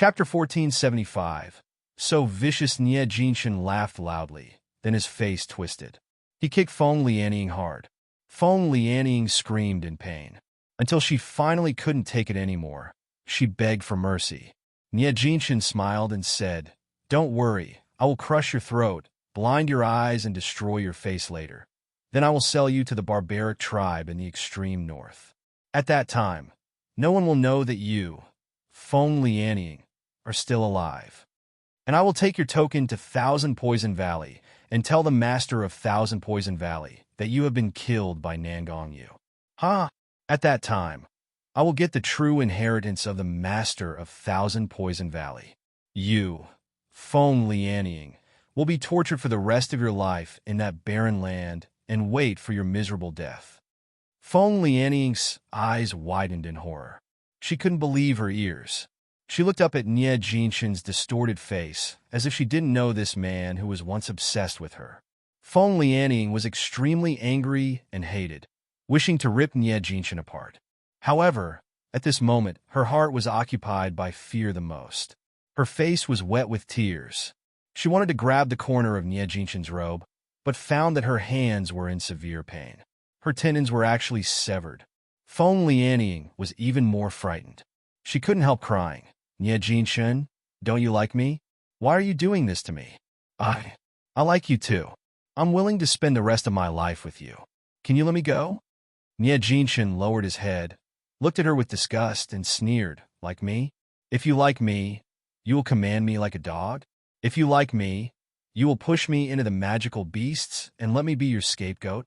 Chapter 1475. So vicious Nie Jinshin laughed loudly, then his face twisted. He kicked Feng Lianying hard. Feng Lianying screamed in pain. Until she finally couldn't take it anymore, she begged for mercy. Nie Jinshin smiled and said, "Don't worry, I will crush your throat, blind your eyes, and destroy your face later. Then I will sell you to the barbaric tribe in the extreme north. At that time, no one will know that you, Feng Lianying, are still alive. And I will take your token to Thousand Poison Valley and tell the master of Thousand Poison Valley that you have been killed by Nangong Yu. At that time, I will get the true inheritance of the master of Thousand Poison Valley. You, Feng Lianying, will be tortured for the rest of your life in that barren land and wait for your miserable death." Feng Lianying's eyes widened in horror. She couldn't believe her ears. She looked up at Nie Jinshin's distorted face, as if she didn't know this man who was once obsessed with her. Feng Lianying was extremely angry and hated, wishing to rip Nie Jinshin apart. However, at this moment, her heart was occupied by fear the most. Her face was wet with tears. She wanted to grab the corner of Nie Jinshin's robe, but found that her hands were in severe pain. Her tendons were actually severed. Feng Lianying was even more frightened. She couldn't help crying. "Nie Jinshin, don't you like me? Why are you doing this to me? I like you too. I'm willing to spend the rest of my life with you. Can you let me go?" Nie Jinshin lowered his head, looked at her with disgust, and sneered, "Like me? If you like me, you will command me like a dog? If you like me, you will push me into the magical beasts and let me be your scapegoat?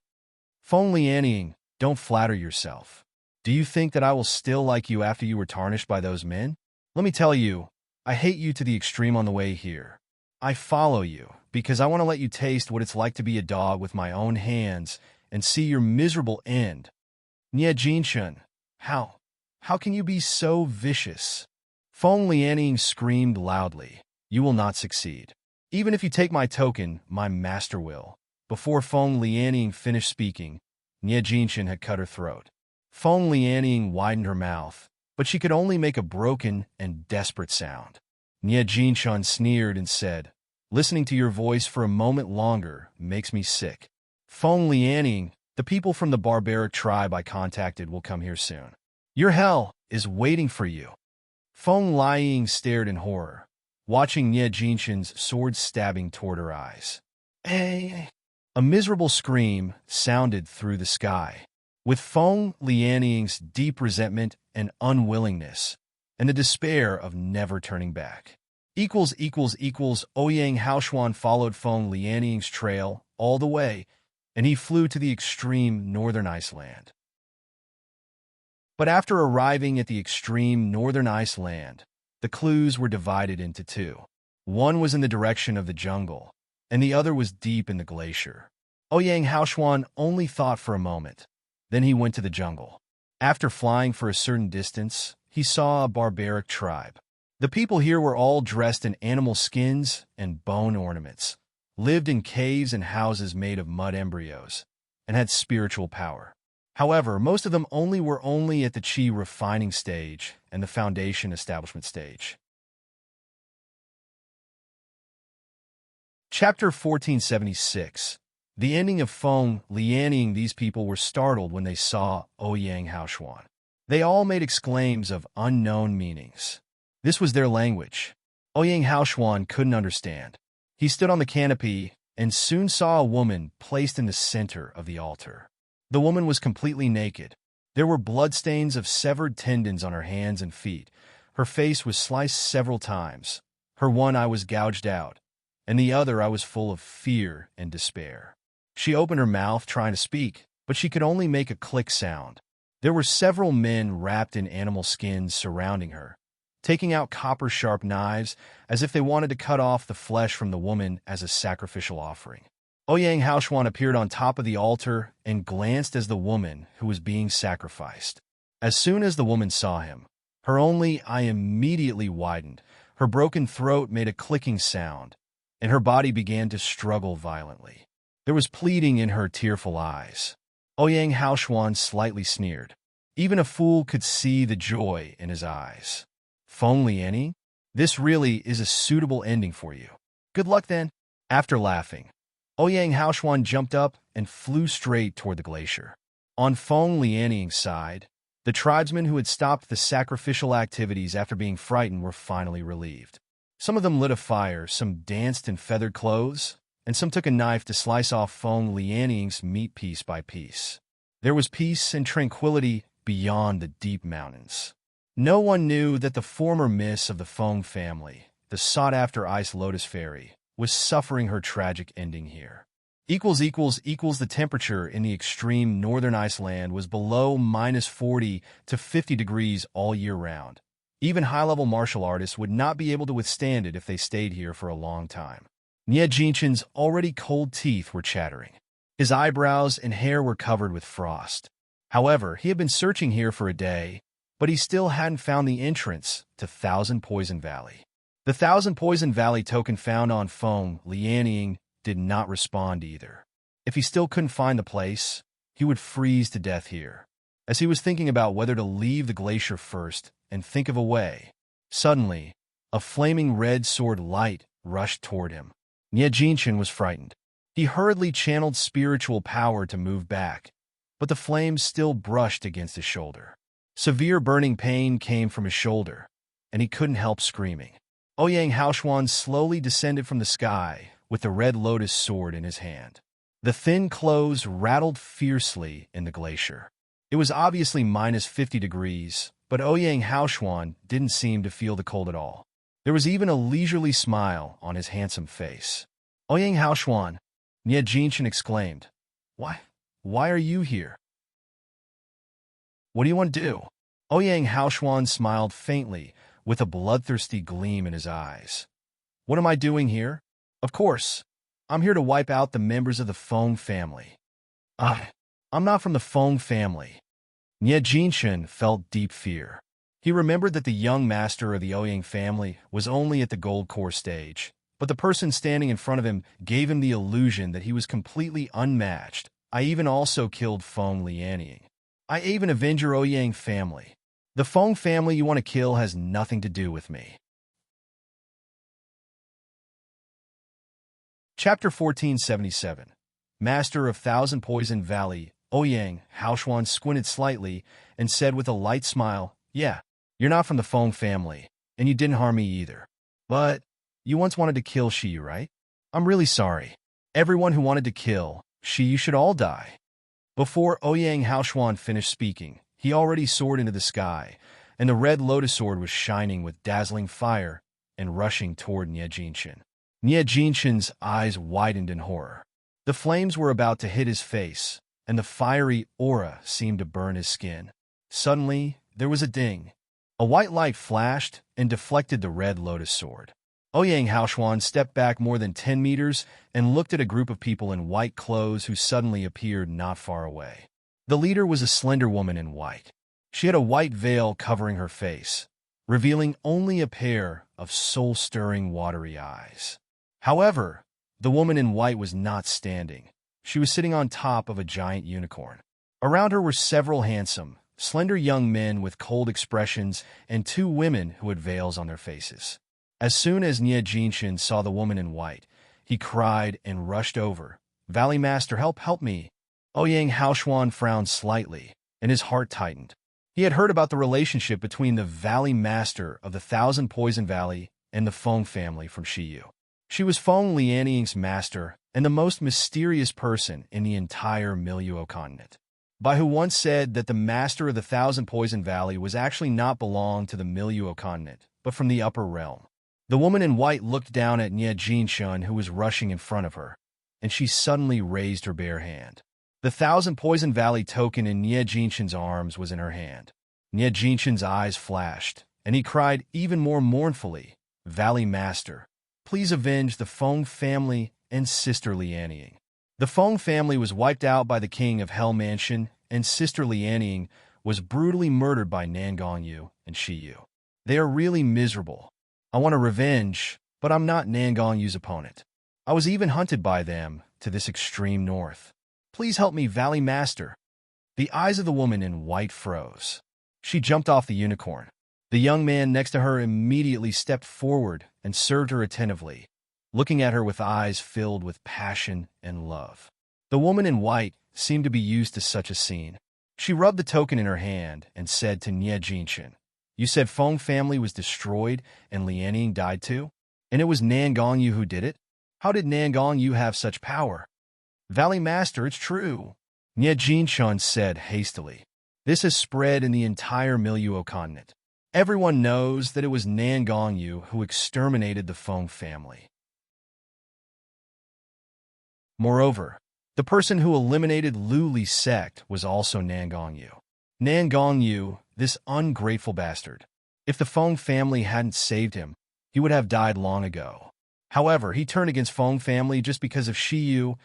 Feng Lianying, don't flatter yourself. Do you think that I will still like you after you were tarnished by those men? Let me tell you, I hate you to the extreme on the way here. I follow you because I want to let you taste what it's like to be a dog with my own hands and see your miserable end. Nie Jinshin, how can you be so vicious?" Feng Lianying screamed loudly, "You will not succeed. Even if you take my token, my master will." Before Feng Lianying finished speaking, Nie Jinshin had cut her throat. Feng Lianying widened her mouth, but she could only make a broken and desperate sound. Nie Jinshin sneered and said, "Listening to your voice for a moment longer makes me sick. Feng Lianying, the people from the barbaric tribe I contacted will come here soon. Your hell is waiting for you." Feng Lianying stared in horror, watching Nie Jinshin's sword stabbing toward her eyes. A miserable scream sounded through the sky. With Feng Lianying's deep resentment and unwillingness, and the despair of never turning back. Ouyang Haoshuan followed Feng Lianying's trail all the way, and he flew to the extreme northern Iceland. But after arriving at the extreme northern Iceland, the clues were divided into two. One was in the direction of the jungle, and the other was deep in the glacier. Ouyang Haoshuan only thought for a moment. Then he went to the jungle. After flying for a certain distance, he saw a barbaric tribe. The people here were all dressed in animal skins and bone ornaments, lived in caves and houses made of mud embryos, and had spiritual power. However, most of them were only at the chi refining stage and the foundation establishment stage. Chapter 1476. The ending of Feng Lianying. These people were startled when they saw Ouyang Haoshuan. They all made exclaims of unknown meanings. This was their language. Ouyang Haoshuan couldn't understand. He stood on the canopy and soon saw a woman placed in the center of the altar. The woman was completely naked. There were bloodstains of severed tendons on her hands and feet. Her face was sliced several times. Her one eye was gouged out, and the other eye was full of fear and despair. She opened her mouth trying to speak, but she could only make a click sound. There were several men wrapped in animal skins surrounding her, taking out copper-sharp knives as if they wanted to cut off the flesh from the woman as a sacrificial offering. Ouyang Haoshuan appeared on top of the altar and glanced as the woman who was being sacrificed. As soon as the woman saw him, her only eye immediately widened, her broken throat made a clicking sound, and her body began to struggle violently. There was pleading in her tearful eyes. Ouyang Haoshuan slightly sneered. Even a fool could see the joy in his eyes. "Feng Lianying, This really is a suitable ending for you. Good luck then. After laughing, Ouyang Haoshuan jumped up and flew straight toward the glacier. On Feng Lianying's side, the tribesmen who had stopped the sacrificial activities after being frightened were finally relieved. Some of them lit a fire, some danced in feathered clothes, and some took a knife to slice off Feng Lianying's meat piece by piece. There was peace and tranquility beyond the deep mountains. No one knew that the former miss of the Feng family, the sought-after Ice Lotus Fairy, was suffering her tragic ending here. The temperature in the extreme northern Iceland was below -40 to 50 degrees all year round. Even high-level martial artists would not be able to withstand it if they stayed here for a long time. Nie Jinshin's already cold teeth were chattering. His eyebrows and hair were covered with frost. However, he had been searching here for a day, but he still hadn't found the entrance to Thousand Poison Valley. The Thousand Poison Valley token found on Feng Lianying did not respond either. If he still couldn't find the place, he would freeze to death here. As he was thinking about whether to leave the glacier first and think of a way, suddenly, a flaming red sword light rushed toward him. Nie Jinshin was frightened. He hurriedly channeled spiritual power to move back, but the flames still brushed against his shoulder. Severe burning pain came from his shoulder, and he couldn't help screaming. Ouyang Haoshuan slowly descended from the sky with the red lotus sword in his hand. The thin clothes rattled fiercely in the glacier. It was obviously -50 degrees, but Ouyang Haoshuan didn't seem to feel the cold at all. There was even a leisurely smile on his handsome face. Ouyang Haoshuan, Nie Jinshin exclaimed. Why are you here? What do you want to do? Ouyang Haoshuan smiled faintly, with a bloodthirsty gleam in his eyes. What am I doing here? Of course, I'm here to wipe out the members of the Feng family. I'm not from the Feng family. Nie Jinshin felt deep fear. He remembered that the young master of the Ouyang family was only at the gold core stage, but the person standing in front of him gave him the illusion that he was completely unmatched. I even also killed Feng Lianying. I even avenge your Ouyang family. The Feng family you want to kill has nothing to do with me. Chapter 1477. Master of Thousand Poison Valley, Ouyang Haoshuan squinted slightly and said with a light smile, Yeah, you're not from the Feng family, and you didn't harm me either. But you once wanted to kill Shiyu, right? I'm really sorry. Everyone who wanted to kill Shiyu should all die. Before Ouyang Haoshuan finished speaking, he already soared into the sky, and the red lotus sword was shining with dazzling fire and rushing toward Nie Jinshin. Nie Jinshin's eyes widened in horror. The flames were about to hit his face, and the fiery aura seemed to burn his skin. Suddenly, there was a ding. A white light flashed and deflected the red lotus sword. Ouyang Haoshuan stepped back more than 10 meters and looked at a group of people in white clothes who suddenly appeared not far away. The leader was a slender woman in white. She had a white veil covering her face, revealing only a pair of soul-stirring watery eyes. However, the woman in white was not standing. She was sitting on top of a giant unicorn. Around her were several handsome, slender young men with cold expressions and 2 women who had veils on their faces. As soon as Nie Jinshin saw the woman in white, he cried and rushed over. Valley Master, help me! Ouyang Haoshuan frowned slightly, and his heart tightened. He had heard about the relationship between the Valley Master of the Thousand Poison Valley and the Feng family from Shiyu. She was Feng Lianying's master and the most mysterious person in the entire Miluo continent. Bai Hu once said that the master of the Thousand Poison Valley was actually not belong to the Miluo continent, but from the upper realm. The woman in white looked down at Nie Jinshin, who was rushing in front of her, and she suddenly raised her bare hand. The Thousand Poison Valley token in Nie Jinshin's arms was in her hand. Nie Jinshin's eyes flashed, and he cried even more mournfully, Valley Master, please avenge the Feng family and Sister Lianying. The Feng family was wiped out by the king of Hell Mansion, and Sister Lianying was brutally murdered by Nangongyu and Shiyu. They are really miserable. I want a revenge, but I'm not Nangongyu's opponent. I was even hunted by them to this extreme north. Please help me, Valley Master. The eyes of the woman in white froze. She jumped off the unicorn. The young man next to her immediately stepped forward and served her attentively, looking at her with eyes filled with passion and love. The woman in white seemed to be used to such a scene. She rubbed the token in her hand and said to Nie Jinshin, "You said Feng family was destroyed and Lianing died too? And it was Nan Gongyu who did it? How did Nan Gongyu have such power?" "Valley Master, it's true," Nie Jinshin said hastily. "This has spread in the entire Miluo continent. Everyone knows that it was Nan Gongyu who exterminated the Feng family. Moreover, the person who eliminated Lu Li's sect was also Nan Gongyu. Nan Gongyu, this ungrateful bastard. If the Feng family hadn't saved him, he would have died long ago. However, he turned against Feng family just because of Shiyu,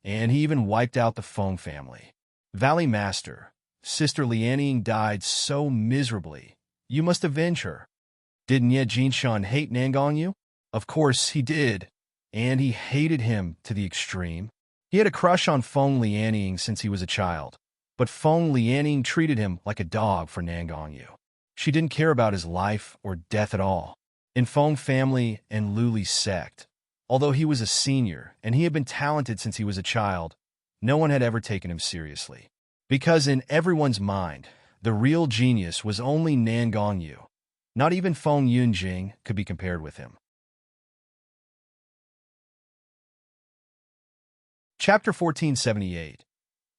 and he even wiped out the Feng family. Valley Master, Sister Lianing died so miserably. You must avenge her." "Did Nie Jinshin hate Nan Gongyu?" "Of course he did, and he hated him to the extreme. He had a crush on Feng Lianing since he was a child, but Feng Lianing treated him like a dog for Nan Gongyu. She didn't care about his life or death at all. In Feng family and Lu Li's sect, although he was a senior and he had been talented since he was a child, no one had ever taken him seriously. Because in everyone's mind, the real genius was only Nan Gongyu. Not even Feng Yunjing could be compared with him." Chapter 1478.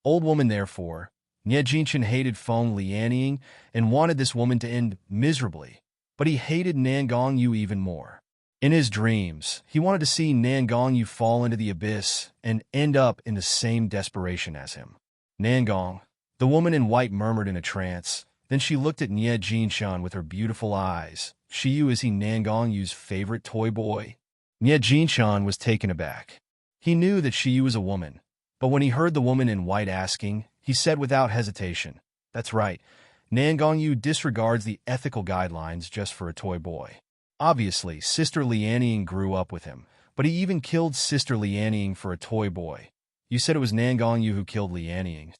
Old woman, therefore, Nie Jinshin hated Feng Lianing and wanted this woman to end miserably, but he hated Nan Gongyu even more. In his dreams, he wanted to see Nan Gongyu fall into the abyss and end up in the same desperation as him. "Nan Gong," the woman in white murmured in a trance. Then she looked at Nie Jinshin with her beautiful eyes. "Shiyu, is he Nan Gongyu's favorite toy boy?" Nie Jinshin was taken aback. He knew that Shiyu was a woman, but when he heard the woman in white asking, he said without hesitation, "That's right. Nan Gongyu disregards the ethical guidelines just for a toy boy. Obviously, Sister Lianing grew up with him, but he even killed Sister Lianing for a toy boy. You said it was Nan Gongyu who killed Lianing."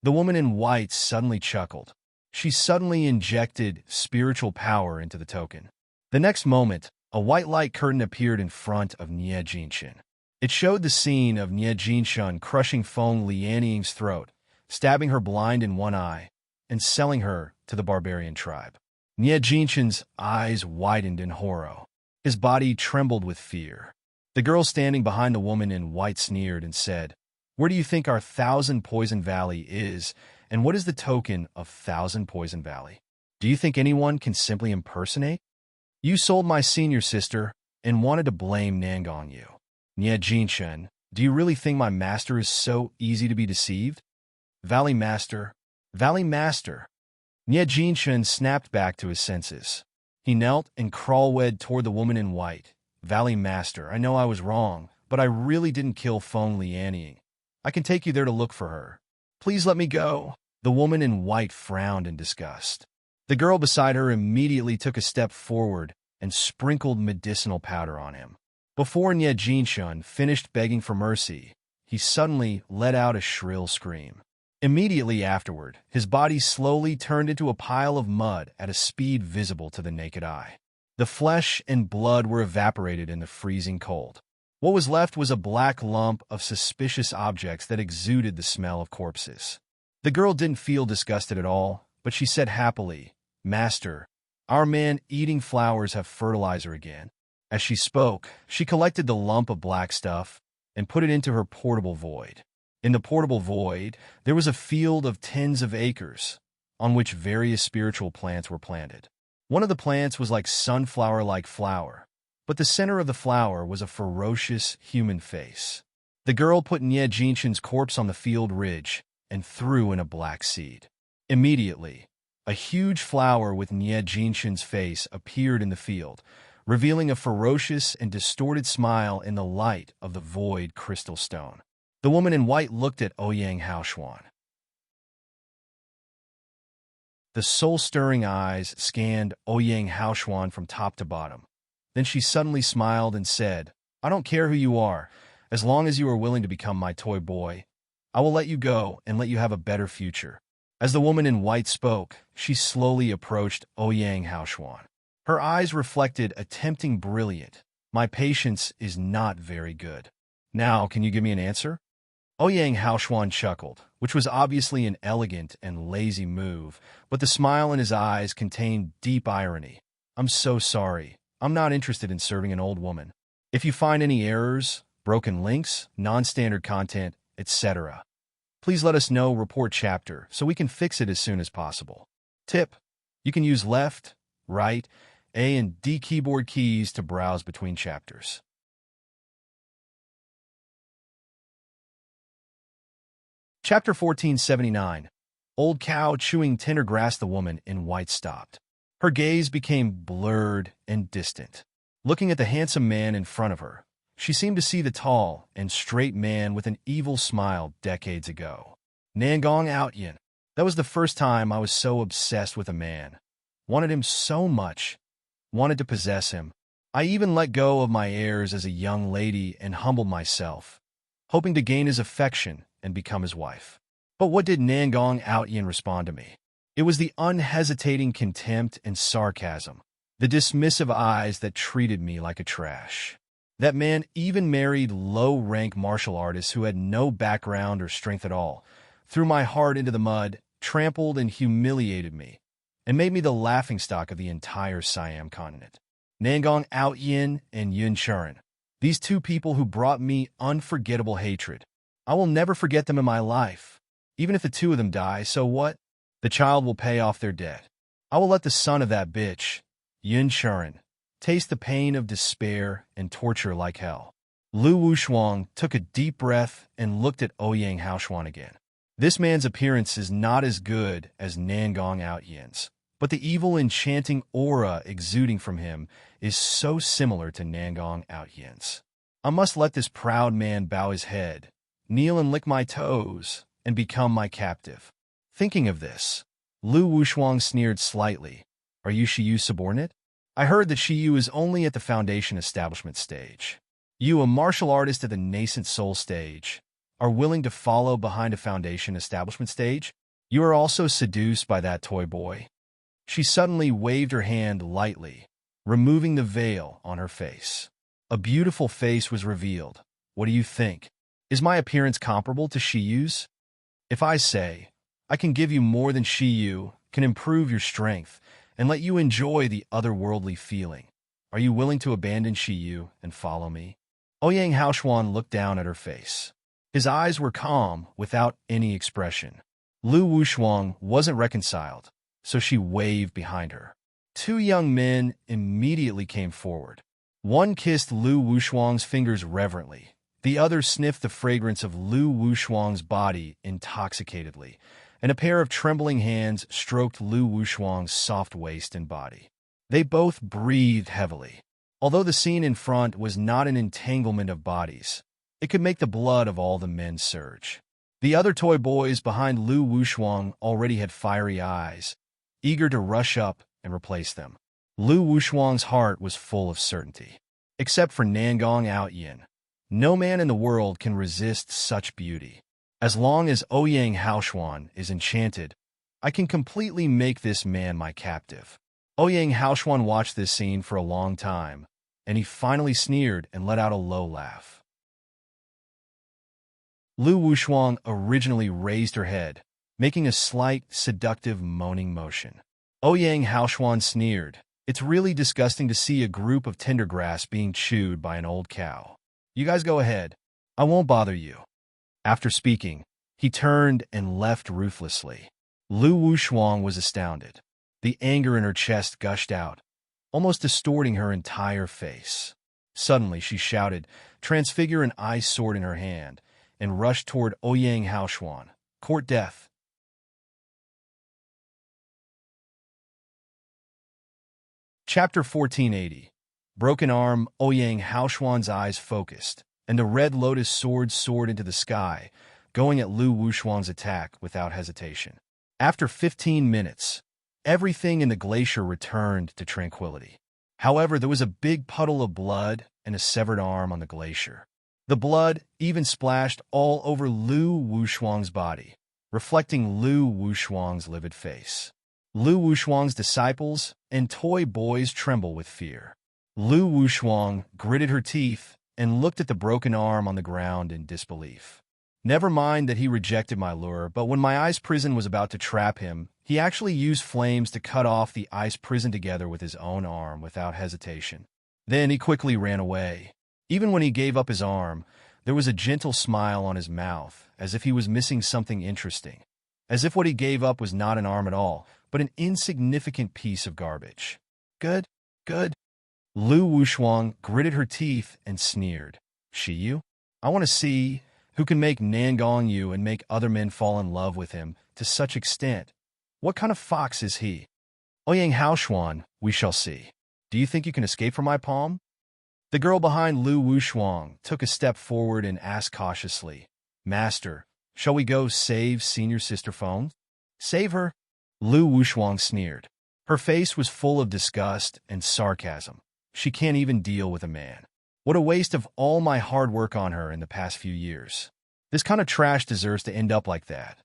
The woman in white suddenly chuckled. She suddenly injected spiritual power into the token. The next moment, a white light curtain appeared in front of Nie Jinshin. It showed the scene of Nie Jinshin crushing Feng Lianing's throat, stabbing her blind in one eye, and selling her to the barbarian tribe. Nie Jinshin's eyes widened in horror. His body trembled with fear. The girl standing behind the woman in white sneered and said, "Where do you think our Thousand Poison Valley is, and what is the token of Thousand Poison Valley? Do you think anyone can simply impersonate? You sold my senior sister and wanted to blame Nan Gongyu. Nie Jinshin, do you really think my master is so easy to be deceived?" "Valley Master, Valley Master." Nie Jinshin snapped back to his senses. He knelt and crawled toward the woman in white. "Valley Master, I know I was wrong, but I really didn't kill Feng Lianing. I can take you there to look for her. Please let me go." The woman in white frowned in disgust. The girl beside her immediately took a step forward and sprinkled medicinal powder on him. Before Nie Jinshin finished begging for mercy, he suddenly let out a shrill scream. Immediately afterward, his body slowly turned into a pile of mud at a speed visible to the naked eye. The flesh and blood were evaporated in the freezing cold. What was left was a black lump of suspicious objects that exuded the smell of corpses. The girl didn't feel disgusted at all, but she said happily, "Master, our man-eating flowers have fertilizer again." As she spoke, she collected the lump of black stuff and put it into her portable void. In the portable void, there was a field of tens of acres, on which various spiritual plants were planted. One of the plants was like sunflower-like flower, but the center of the flower was a ferocious human face. The girl put Nie Jinshin's corpse on the field ridge and threw in a black seed. Immediately, a huge flower with Nie Jinshin's face appeared in the field, revealing a ferocious and distorted smile in the light of the void crystal stone. The woman in white looked at Ouyang Haoxuan. The soul-stirring eyes scanned Ouyang Haoxuan from top to bottom. Then she suddenly smiled and said, "I don't care who you are. As long as you are willing to become my toy boy, I will let you go and let you have a better future." As the woman in white spoke, she slowly approached Ouyang Haoshuan. Her eyes reflected a tempting brilliant. My patience is not very good. Now, can you give me an answer? Ouyang Haoshuan chuckled, which was obviously an elegant and lazy move, but the smile in his eyes contained deep irony. I'm so sorry. I'm not interested in serving an old woman. If you find any errors, broken links, non-standard content, etc., please let us know. Report chapter so we can fix it as soon as possible. Tip: you can use left, right, A and D keyboard keys to browse between chapters. Chapter 1479. Old cow chewing tender grass. The woman in white stopped. Her gaze became blurred and distant. Looking at the handsome man in front of her, she seemed to see the tall and straight man with an evil smile decades ago. Nangong Outyin. That was the first time I was so obsessed with a man. Wanted him so much. Wanted to possess him. I even let go of my airs as a young lady and humbled myself, hoping to gain his affection and become his wife. But what did Nangong Outyin respond to me? It was the unhesitating contempt and sarcasm, the dismissive eyes that treated me like a trash. That man even married low-rank martial artists who had no background or strength at all, threw my heart into the mud, trampled and humiliated me, and made me the laughingstock of the entire Siam continent. Nangong Outyin and Yun Churen, these two people who brought me unforgettable hatred. I will never forget them in my life. Even if the two of them die, so what? The child will pay off their debt. I will let the son of that bitch, Yun Churen, taste the pain of despair and torture like hell. Lu Wushuang took a deep breath and looked at Ouyang Haoshuan again. This man's appearance is not as good as Nangong Outyin's, but the evil, enchanting aura exuding from him is so similar to Nangong Outyin's. I must let this proud man bow his head, kneel and lick my toes, and become my captive. Thinking of this, Lu Wushuang sneered slightly. Are you Shiyu's subordinate? I heard that Shiyu is only at the foundation establishment stage. You, a martial artist at the nascent soul stage, are willing to follow behind a foundation establishment stage? You are also seduced by that toy boy? She suddenly waved her hand lightly, removing the veil on her face. A beautiful face was revealed. What do you think? Is my appearance comparable to Shiyu's? If I say, I can give you more than Shiyu, can improve your strength, and let you enjoy the otherworldly feeling, are you willing to abandon Shiyu and follow me? Ouyang Haoshuan looked down at her face. His eyes were calm, without any expression. Lu Wushuang wasn't reconciled, so she waved behind her. Two young men immediately came forward. One kissed Lu Wushuang's fingers reverently. The other sniffed the fragrance of Lu Wushuang's body intoxicatedly, and a pair of trembling hands stroked Lu Wushuang's soft waist and body. They both breathed heavily. Although the scene in front was not an entanglement of bodies, it could make the blood of all the men surge. The other toy boys behind Lu Wushuang already had fiery eyes, eager to rush up and replace them. Lu Wushuang's heart was full of certainty. Except for Nangong Outyin, no man in the world can resist such beauty. As long as Ouyang Haoshuan is enchanted, I can completely make this man my captive. Ouyang Haoshuan watched this scene for a long time, and he finally sneered and let out a low laugh. Lu Wushuang originally raised her head, making a slight, seductive moaning motion. Ouyang Haoshuan sneered. It's really disgusting to see a group of tender grass being chewed by an old cow. You guys go ahead. I won't bother you. After speaking, he turned and left ruthlessly. Lu Wushuang was astounded. The anger in her chest gushed out, almost distorting her entire face. Suddenly, she shouted, transfigure an ice sword in her hand, and rushed toward Ouyang Haoshuan. Court death. Chapter 1480. Broken arm. Ouyang Haoshuan's eyes focused, and the red lotus sword soared into the sky, going at Lu Wushuang's attack without hesitation. After 15 minutes, everything in the glacier returned to tranquility. However, there was a big puddle of blood and a severed arm on the glacier. The blood even splashed all over Lu Wushuang's body. reflecting Lu Wushuang's livid face. Lu Wushuang's disciples and toy boys tremble with fear. Lu Wushuang gritted her teeth and looked at the broken arm on the ground in disbelief. Never mind that he rejected my lure, but when my ice prison was about to trap him, he actually used flames to cut off the ice prison together with his own arm without hesitation. Then he quickly ran away. Even when he gave up his arm, there was a gentle smile on his mouth, as if he was missing something interesting. As if what he gave up was not an arm at all, but an insignificant piece of garbage. Good, good. Lu Wushuang gritted her teeth and sneered. Shiyu? I want to see who can make Nangong Yu and make other men fall in love with him to such extent. What kind of fox is he? Ouyang Haoshuan, we shall see. Do you think you can escape from my palm? The girl behind Lu Wushuang took a step forward and asked cautiously, Master, shall we go save senior sister Feng? Save her? Lu Wushuang sneered. Her face was full of disgust and sarcasm. She can't even deal with a man. What a waste of all my hard work on her in the past few years. This kind of trash deserves to end up like that.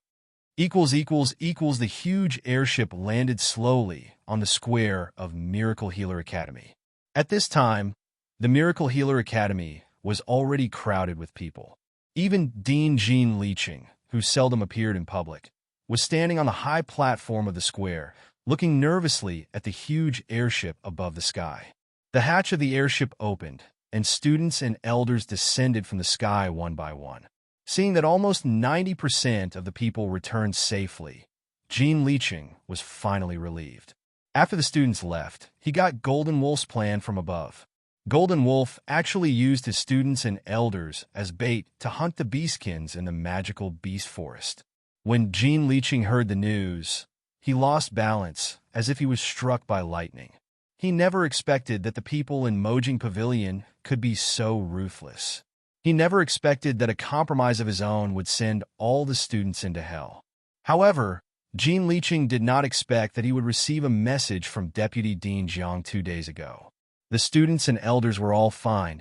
The huge airship landed slowly on the square of Miracle Healer Academy. At this time, the Miracle Healer Academy was already crowded with people. Even Dean Jean Liqing, who seldom appeared in public, was standing on the high platform of the square, looking nervously at the huge airship above the sky. The hatch of the airship opened, and students and elders descended from the sky one by one. Seeing that almost 90% of the people returned safely, Jean Liqing was finally relieved. After the students left, he got Golden Wolf's plan from above. Golden Wolf actually used his students and elders as bait to hunt the beastkins in the magical beast forest. When Jean Liqing heard the news, he lost balance as if he was struck by lightning. He never expected that the people in Mojing Pavilion could be so ruthless. He never expected that a compromise of his own would send all the students into hell. However, Jean Liqing did not expect that he would receive a message from Deputy Dean Jiang 2 days ago. The students and elders were all fine.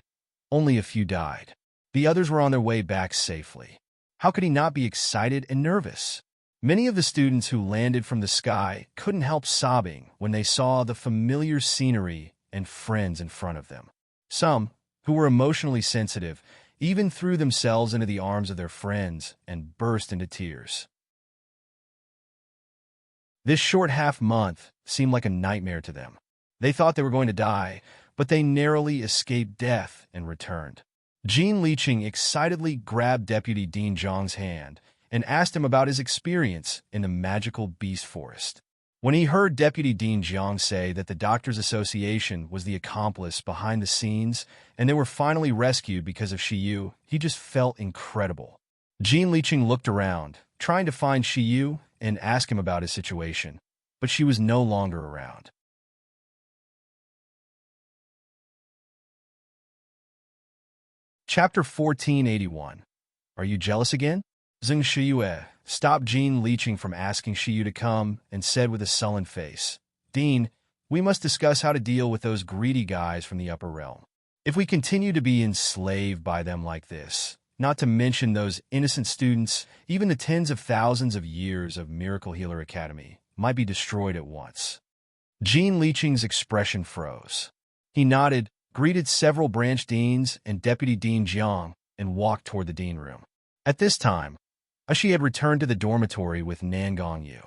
Only a few died. The others were on their way back safely. How could he not be excited and nervous? Many of the students who landed from the sky couldn't help sobbing when they saw the familiar scenery and friends in front of them. Some, who were emotionally sensitive, even threw themselves into the arms of their friends and burst into tears. This short half-month seemed like a nightmare to them. They thought they were going to die, but they narrowly escaped death and returned. Jean Liqing excitedly grabbed Deputy Dean Zhang's hand and asked him about his experience in the magical beast forest. When he heard Deputy Dean Jiang say that the Doctors Association was the accomplice behind the scenes and they were finally rescued because of Shiyu, he just felt incredible. Jean Liqing looked around, trying to find Shiyu and ask him about his situation, but she was no longer around. Chapter 1481. Are you jealous again? Zheng Shiyue stopped Jean Liqing from asking Shiyu to come and said with a sullen face, Dean, we must discuss how to deal with those greedy guys from the upper realm. If we continue to be enslaved by them like this, not to mention those innocent students, even the tens of thousands of years of Miracle Healer Academy might be destroyed at once. Jean Liqing's expression froze. He nodded, greeted several branch deans and Deputy Dean Jiang, and walked toward the dean room. At this time, Ashi had returned to the dormitory with Nangong Yu.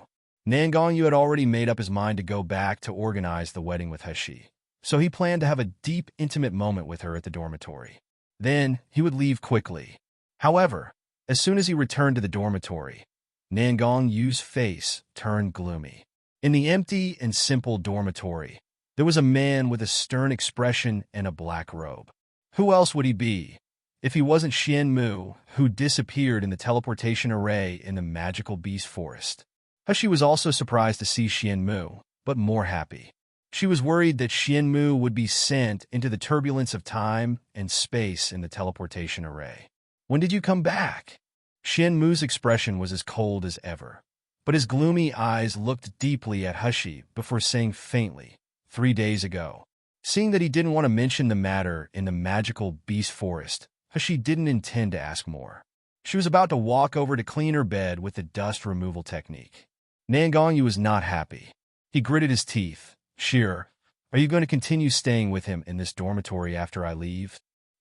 Nangong Yu had already made up his mind to go back to organize the wedding with Hashi, so he planned to have a deep, intimate moment with her at the dormitory. Then he would leave quickly. However, as soon as he returned to the dormitory, Nangong Yu's face turned gloomy. In the empty and simple dormitory, there was a man with a stern expression and a black robe. Who else would he be if he wasn't Xian Mu, who disappeared in the teleportation array in the magical beast forest? Hashi was also surprised to see Xian Mu, but more happy. She was worried that Xian Mu would be sent into the turbulence of time and space in the teleportation array. When did you come back? Xian Mu's expression was as cold as ever, but his gloomy eyes looked deeply at Hashi before saying faintly, 3 days ago. Seeing that he didn't want to mention the matter in the magical beast forest, Hashi didn't intend to ask more. She was about to walk over to clean her bed with the dust removal technique. Nan Gongyu was not happy. He gritted his teeth. Sheer, are you going to continue staying with him in this dormitory after I leave?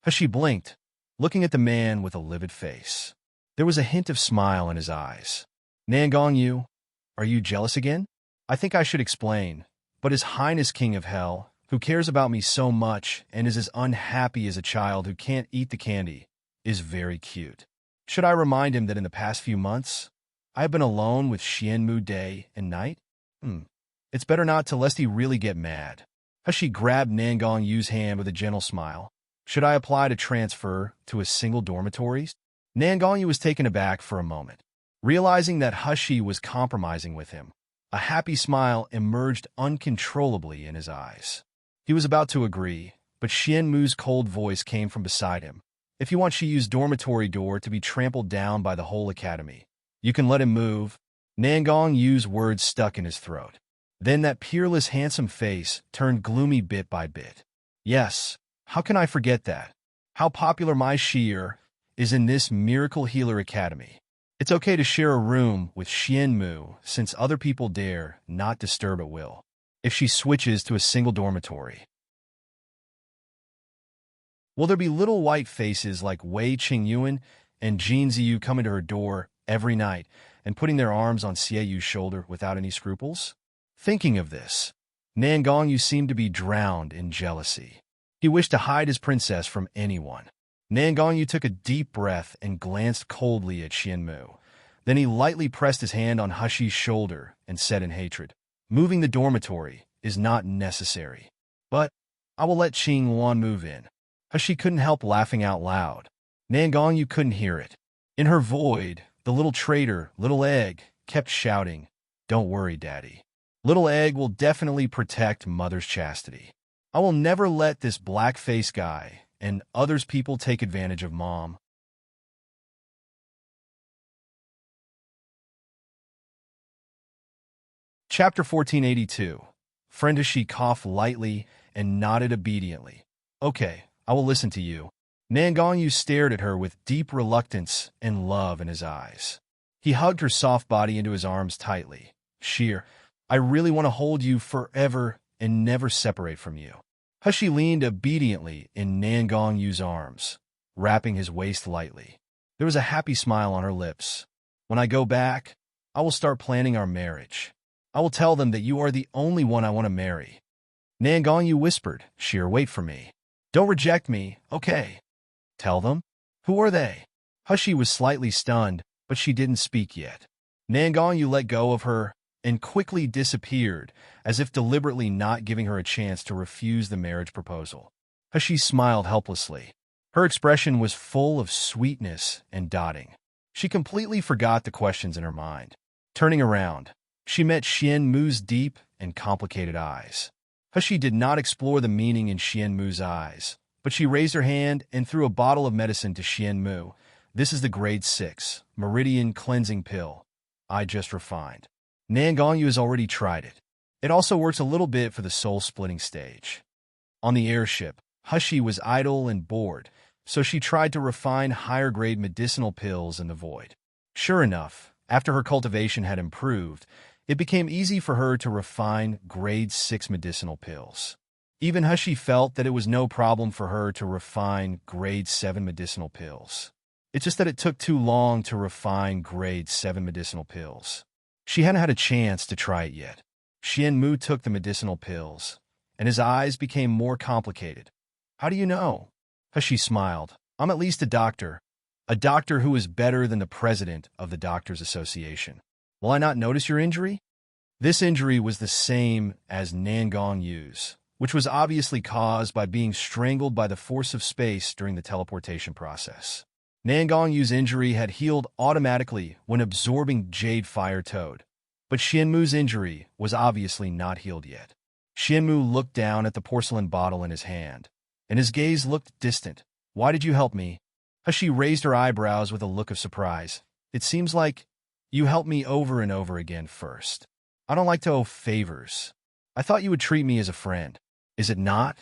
She blinked, looking at the man with a livid face. There was a hint of smile in his eyes. Nan Gongyu, are you jealous again? I think I should explain, but His Highness King of Hell, who cares about me so much and is as unhappy as a child who can't eat the candy, is very cute. Should I remind him that in the past few months, I have been alone with Xianmu day and night? It's better not to lest he really get mad. She grabbed Nan Gongyu's hand with a gentle smile. Should I apply to transfer to a single dormitory? Nan Gongyu was taken aback for a moment. Realizing that Hushi was compromising with him, a happy smile emerged uncontrollably in his eyes. He was about to agree, but Xianmu's cold voice came from beside him. If you want Shiyu's dormitory door to be trampled down by the whole academy, you can let him move. Nan Gongyu's words stuck in his throat. Then that peerless, handsome face turned gloomy bit by bit. Yes, how can I forget that? How popular my Shier is in this miracle healer academy. It's okay to share a room with Xianmu since other people dare not disturb at will. If she switches to a single dormitory, will there be little white faces like Wei Qingyuan and Jin Ziyu coming to her door every night and putting their arms on Xieyu's shoulder without any scruples? Thinking of this, Nan Gongyu seemed to be drowned in jealousy. He wished to hide his princess from anyone. Nan Gongyu took a deep breath and glanced coldly at Xianmu. Then he lightly pressed his hand on Hushi's shoulder and said in hatred, moving the dormitory is not necessary. But I will let Qing Wan move in. Hushi couldn't help laughing out loud. Nan Gongyu couldn't hear it. In her void, the little traitor, Little Egg, kept shouting, "Don't worry, Daddy. Little Egg will definitely protect Mother's chastity. I will never let this black-faced guy and others people take advantage of Mom." Chapter 1482. Friend Hushi coughed lightly and nodded obediently. Okay, I will listen to you. Nan Gongyu stared at her with deep reluctance and love in his eyes. He hugged her soft body into his arms tightly. Sheer, I really want to hold you forever and never separate from you. Hushi leaned obediently in Nan Gongyu's arms, wrapping his waist lightly. There was a happy smile on her lips. When I go back, I will start planning our marriage. I will tell them that you are the only one I want to marry. Nan Gongyu whispered, Sheer, wait for me. Don't reject me, okay? Tell them? Who are they? Hushi was slightly stunned, but she didn't speak yet. Nan Gongyu let go of her and quickly disappeared, as if deliberately not giving her a chance to refuse the marriage proposal. Hushi smiled helplessly. Her expression was full of sweetness and dotting. She completely forgot the questions in her mind. Turning around, she met Xianmu's deep and complicated eyes. Hushi did not explore the meaning in Xianmu's eyes, but she raised her hand and threw a bottle of medicine to Xianmu. This is the grade 6, Meridian Cleansing Pill. I just refined. Nan Gongyu has already tried it. It also works a little bit for the soul-splitting stage. On the airship, Hushi was idle and bored, so she tried to refine higher-grade medicinal pills in the void. Sure enough, after her cultivation had improved, it became easy for her to refine grade 6 medicinal pills. Even Hushi felt that it was no problem for her to refine grade 7 medicinal pills. It's just that it took too long to refine grade 7 medicinal pills. She hadn't had a chance to try it yet. Xianmu took the medicinal pills, and his eyes became more complicated. How do you know? Hushi smiled. I'm at least a doctor who is better than the president of the Doctors Association. Will I not notice your injury? This injury was the same as Nan Gongyu's, which was obviously caused by being strangled by the force of space during the teleportation process. Nan Gongyu's injury had healed automatically when absorbing Jade Fire Toad, but Xianmu's injury was obviously not healed yet. Xianmu looked down at the porcelain bottle in his hand, and his gaze looked distant. Why did you help me? Hushi raised her eyebrows with a look of surprise. It seems like you helped me over and over again first. I don't like to owe favors. I thought you would treat me as a friend. Is it not?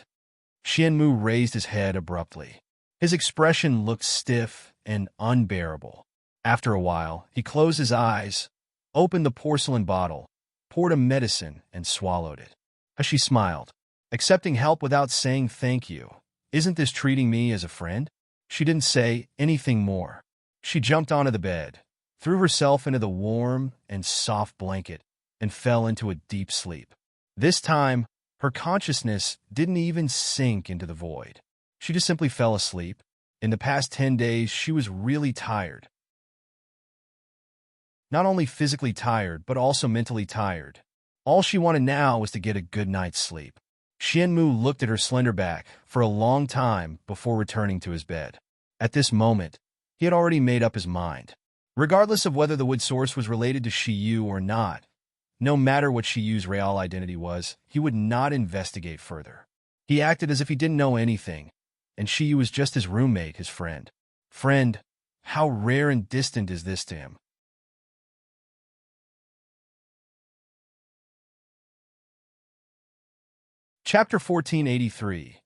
Xianmu raised his head abruptly. His expression looked stiff and unbearable. After a while, he closed his eyes, opened the porcelain bottle, poured a medicine, and swallowed it. As she smiled, accepting help without saying thank you. Isn't this treating me as a friend? She didn't say anything more. She jumped onto the bed, threw herself into the warm and soft blanket, and fell into a deep sleep. This time, her consciousness didn't even sink into the void. She just simply fell asleep. In the past 10 days, she was really tired. Not only physically tired, but also mentally tired. All she wanted now was to get a good night's sleep. Xianmu looked at her slender back for a long time before returning to his bed. At this moment, he had already made up his mind. Regardless of whether the wood source was related to Shiyu or not, no matter what Shiyu's real identity was, he would not investigate further. He acted as if he didn't know anything, and Shiyu was just his roommate, his friend. Friend, how rare and distant is this to him? Chapter 1483.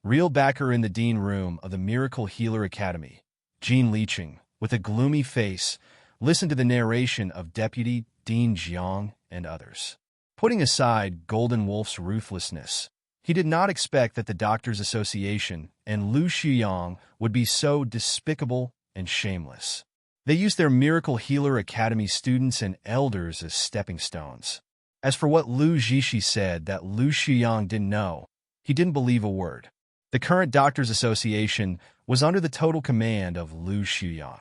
Real backer in the dean room of the Miracle Healer Academy. Jean Liqing, with a gloomy face, listened to the narration of Deputy Dean Jiang and others. Putting aside Golden Wolf's ruthlessness, he did not expect that the Doctors' Association and Lu Xuyang would be so despicable and shameless. They used their Miracle Healer Academy students and elders as stepping stones. As for what Lu Zhishi said that Lu Xuyang didn't know, he didn't believe a word. The current Doctors' Association was under the total command of Lu Xuyang.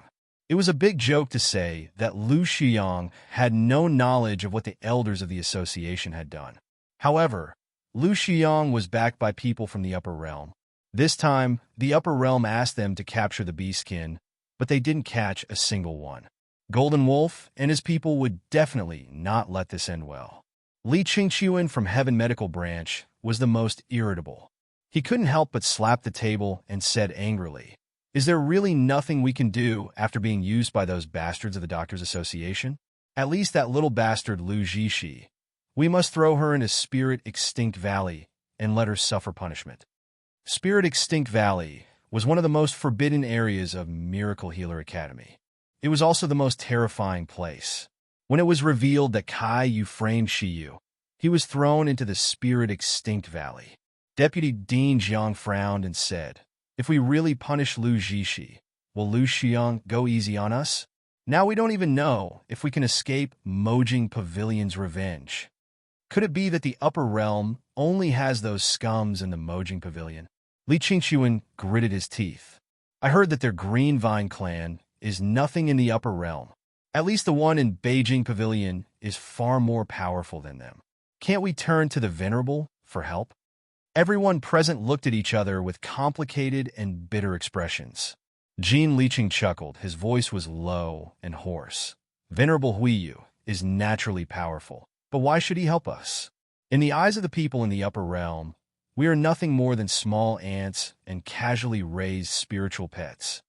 It was a big joke to say that Lu Xuyang had no knowledge of what the elders of the association had done. However, Lu Xuyang was backed by people from the Upper Realm. This time, the Upper Realm asked them to capture the Beastkin, but they didn't catch a single one. Golden Wolf and his people would definitely not let this end well. Li Qingqiuan from Heaven Medical Branch was the most irritable. He couldn't help but slap the table and said angrily, "Is there really nothing we can do after being used by those bastards of the Doctors' Association? At least that little bastard Lu Zhishi. We must throw her in a Spirit Extinct Valley and let her suffer punishment." Spirit Extinct Valley was one of the most forbidden areas of Miracle Healer Academy. It was also the most terrifying place. When it was revealed that Kai Yu framed Shiyu, he was thrown into the Spirit Extinct Valley. Deputy Dean Jiang frowned and said, "If we really punish Lu Zhishi, will Lu Xiang go easy on us? Now we don't even know if we can escape Mojing Pavilion's revenge. Could it be that the Upper Realm only has those scums in the Mojing Pavilion?" Li Qingqiuan gritted his teeth. "I heard that their Green Vine clan is nothing in the Upper Realm. At least the one in Beijing Pavilion is far more powerful than them. Can't we turn to the Venerable for help?" Everyone present looked at each other with complicated and bitter expressions. Jean Liqing chuckled. His voice was low and hoarse. "Venerable Huiyu is naturally powerful, but why should he help us? In the eyes of the people in the Upper Realm, we are nothing more than small ants and casually raised spiritual pets.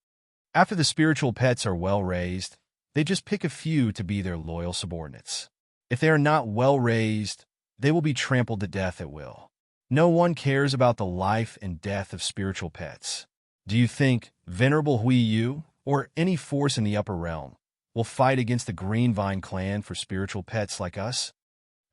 After the spiritual pets are well raised, they just pick a few to be their loyal subordinates. If they are not well raised, they will be trampled to death at will. No one cares about the life and death of spiritual pets. Do you think Venerable Huiyu, or any force in the Upper Realm, will fight against the Green Vine clan for spiritual pets like us?"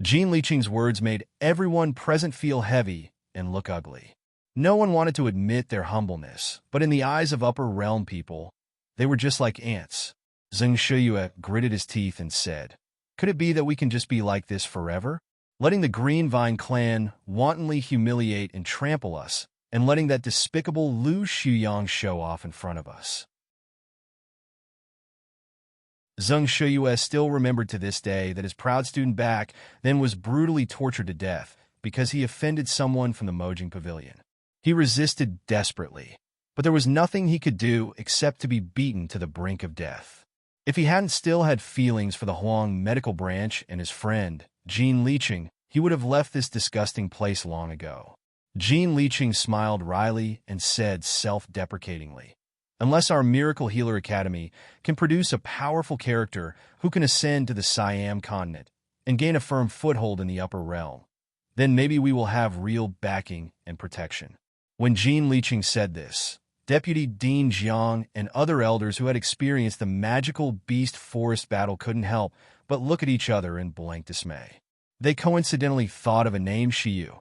Jean Liqing's words made everyone present feel heavy and look ugly. No one wanted to admit their humbleness, but in the eyes of Upper Realm people, they were just like ants. Zheng Shiyue gritted his teeth and said, "Could it be that we can just be like this forever? Letting the Green Vine clan wantonly humiliate and trample us, and letting that despicable Lu Xuyang show off in front of us." Zheng Shiyue still remembered to this day that his proud student back then was brutally tortured to death because he offended someone from the Mojing Pavilion. He resisted desperately, but there was nothing he could do except to be beaten to the brink of death. If he hadn't still had feelings for the Huang Medical Branch and his friend, Jean Liqing, he would have left this disgusting place long ago. Jean Liqing smiled wryly and said self-deprecatingly, "Unless our Miracle Healer Academy can produce a powerful character who can ascend to the Siam continent and gain a firm foothold in the Upper Realm, then maybe we will have real backing and protection." When Jean Liqing said this, Deputy Dean Jiang and other elders who had experienced the magical beast forest battle couldn't help but look at each other in blank dismay. They coincidentally thought of a name, Shiyu.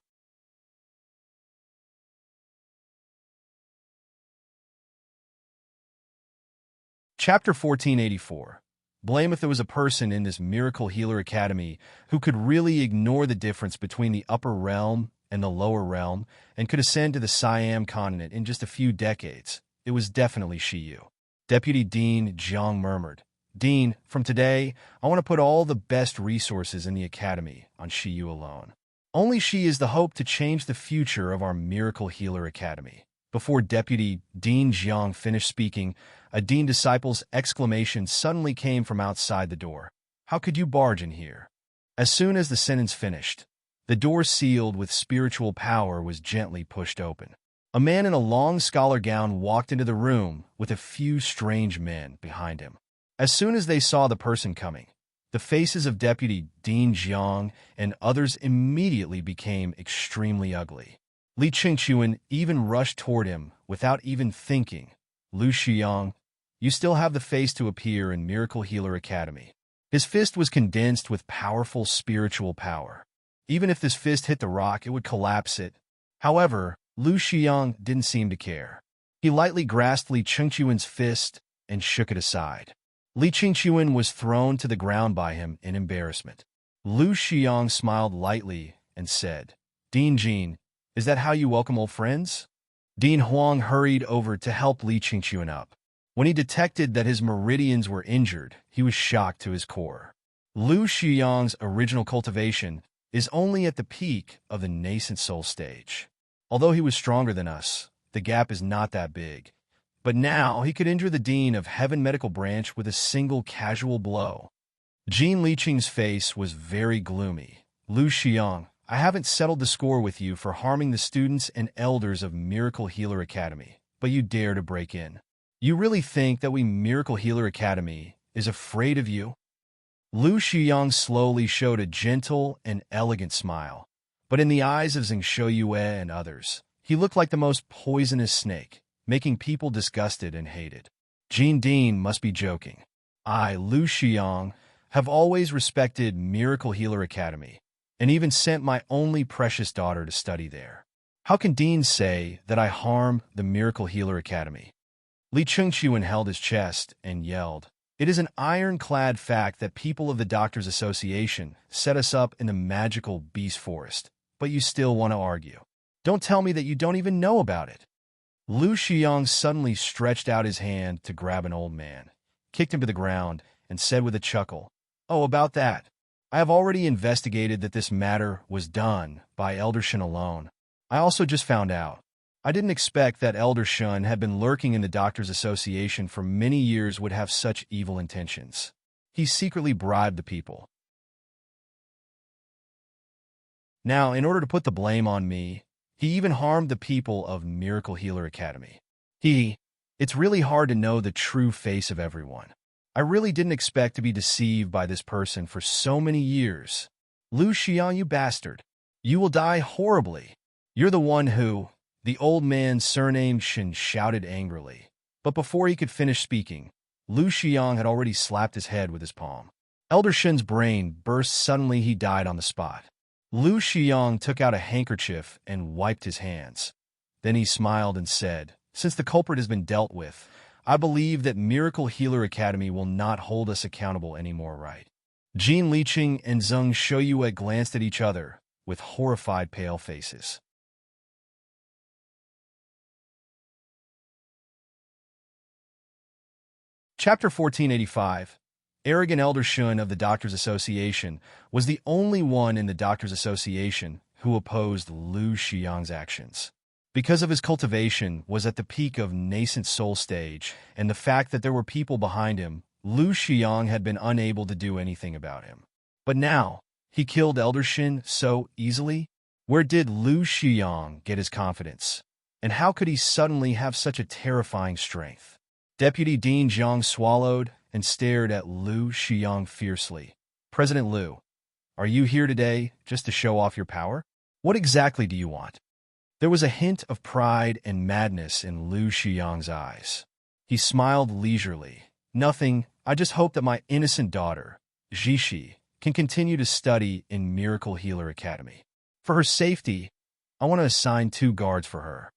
Chapter 1484. Blame if there was a person in this Miracle Healer Academy who could really ignore the difference between the upper realm and the lower realm and could ascend to the Siam continent in just a few decades. It was definitely Shiyu. Deputy Dean Jiang murmured, Dean, from today, I want to put all the best resources in the academy on Shiyu alone. Only she is the hope to change the future of our Miracle Healer Academy. Before Deputy Dean Jiang finished speaking, a Dean disciple's exclamation suddenly came from outside the door. How could you barge in here? As soon as the sentence finished, the door sealed with spiritual power was gently pushed open. A man in a long scholar gown walked into the room with a few strange men behind him. As soon as they saw the person coming, the faces of Deputy Dean Jiang and others immediately became extremely ugly. Li Qingquan even rushed toward him without even thinking. Lu Xiang, you still have the face to appear in Miracle Healer Academy. His fist was condensed with powerful spiritual power. Even if this fist hit the rock, it would collapse it. However, Lu Xiang didn't seem to care. He lightly grasped Li Qingquan's fist and shook it aside. Li Qingquan was thrown to the ground by him in embarrassment. Lu Xiang smiled lightly and said, Dean Jin, is that how you welcome old friends? Dean Huang hurried over to help Li Qingquan up. When he detected that his meridians were injured, he was shocked to his core. Lu Xiang's original cultivation is only at the peak of the nascent soul stage. Although he was stronger than us, the gap is not that big. But now he could injure the Dean of Heaven Medical Branch with a single casual blow. Jean Liqing's face was very gloomy. Lu Xiang, I haven't settled the score with you for harming the students and elders of Miracle Healer Academy, but you dare to break in. You really think that we Miracle Healer Academy is afraid of you? Lu Xiang slowly showed a gentle and elegant smile, but in the eyes of Zheng Shouyue and others, he looked like the most poisonous snake, making people disgusted and hated. Jean Dean must be joking. I, Lu Xiang, have always respected Miracle Healer Academy, and even sent my only precious daughter to study there. How can Dean say that I harm the Miracle Healer Academy? Li Qingquan held his chest and yelled, It is an ironclad fact that people of the Doctors Association set us up in the magical beast forest, but you still want to argue. Don't tell me that you don't even know about it. Lu Xiang suddenly stretched out his hand to grab an old man, kicked him to the ground, and said with a chuckle, Oh, about that. I have already investigated that this matter was done by Elder Shen alone. I also just found out. I didn't expect that Elder Shun had been lurking in the Doctors Association for many years would have such evil intentions. He secretly bribed the people. Now, in order to put the blame on me, he even harmed the people of Miracle Healer Academy. It's really hard to know the true face of everyone. I really didn't expect to be deceived by this person for so many years. Lu Xiang, you bastard. You will die horribly. You're the one who... The old man surnamed Shen shouted angrily. But before he could finish speaking, Lu Xiang had already slapped his head with his palm. Elder Shen's brain burst suddenly. He died on the spot. Lu Xiang took out a handkerchief and wiped his hands. Then he smiled and said, Since the culprit has been dealt with, I believe that Miracle Healer Academy will not hold us accountable anymore, right? Jean Liqing and Zheng Shouyue glanced at each other with horrified pale faces. Chapter 1485. Arrogant Elder Shun of the Doctors Association was the only one in the Doctors Association who opposed Lu Xiang's actions. Because of his cultivation was at the peak of nascent soul stage, and the fact that there were people behind him, Lu Xiang had been unable to do anything about him. But now, he killed Elder Shin so easily? Where did Lu Xiang get his confidence? And how could he suddenly have such a terrifying strength? Deputy Dean Jiang swallowed and stared at Lu Xiang fiercely. President Lu, are you here today just to show off your power? What exactly do you want? There was a hint of pride and madness in Lu Shiyang's eyes. He smiled leisurely. Nothing, I just hope that my innocent daughter, Zhishi, can continue to study in Miracle Healer Academy. For her safety, I want to assign 2 guards for her.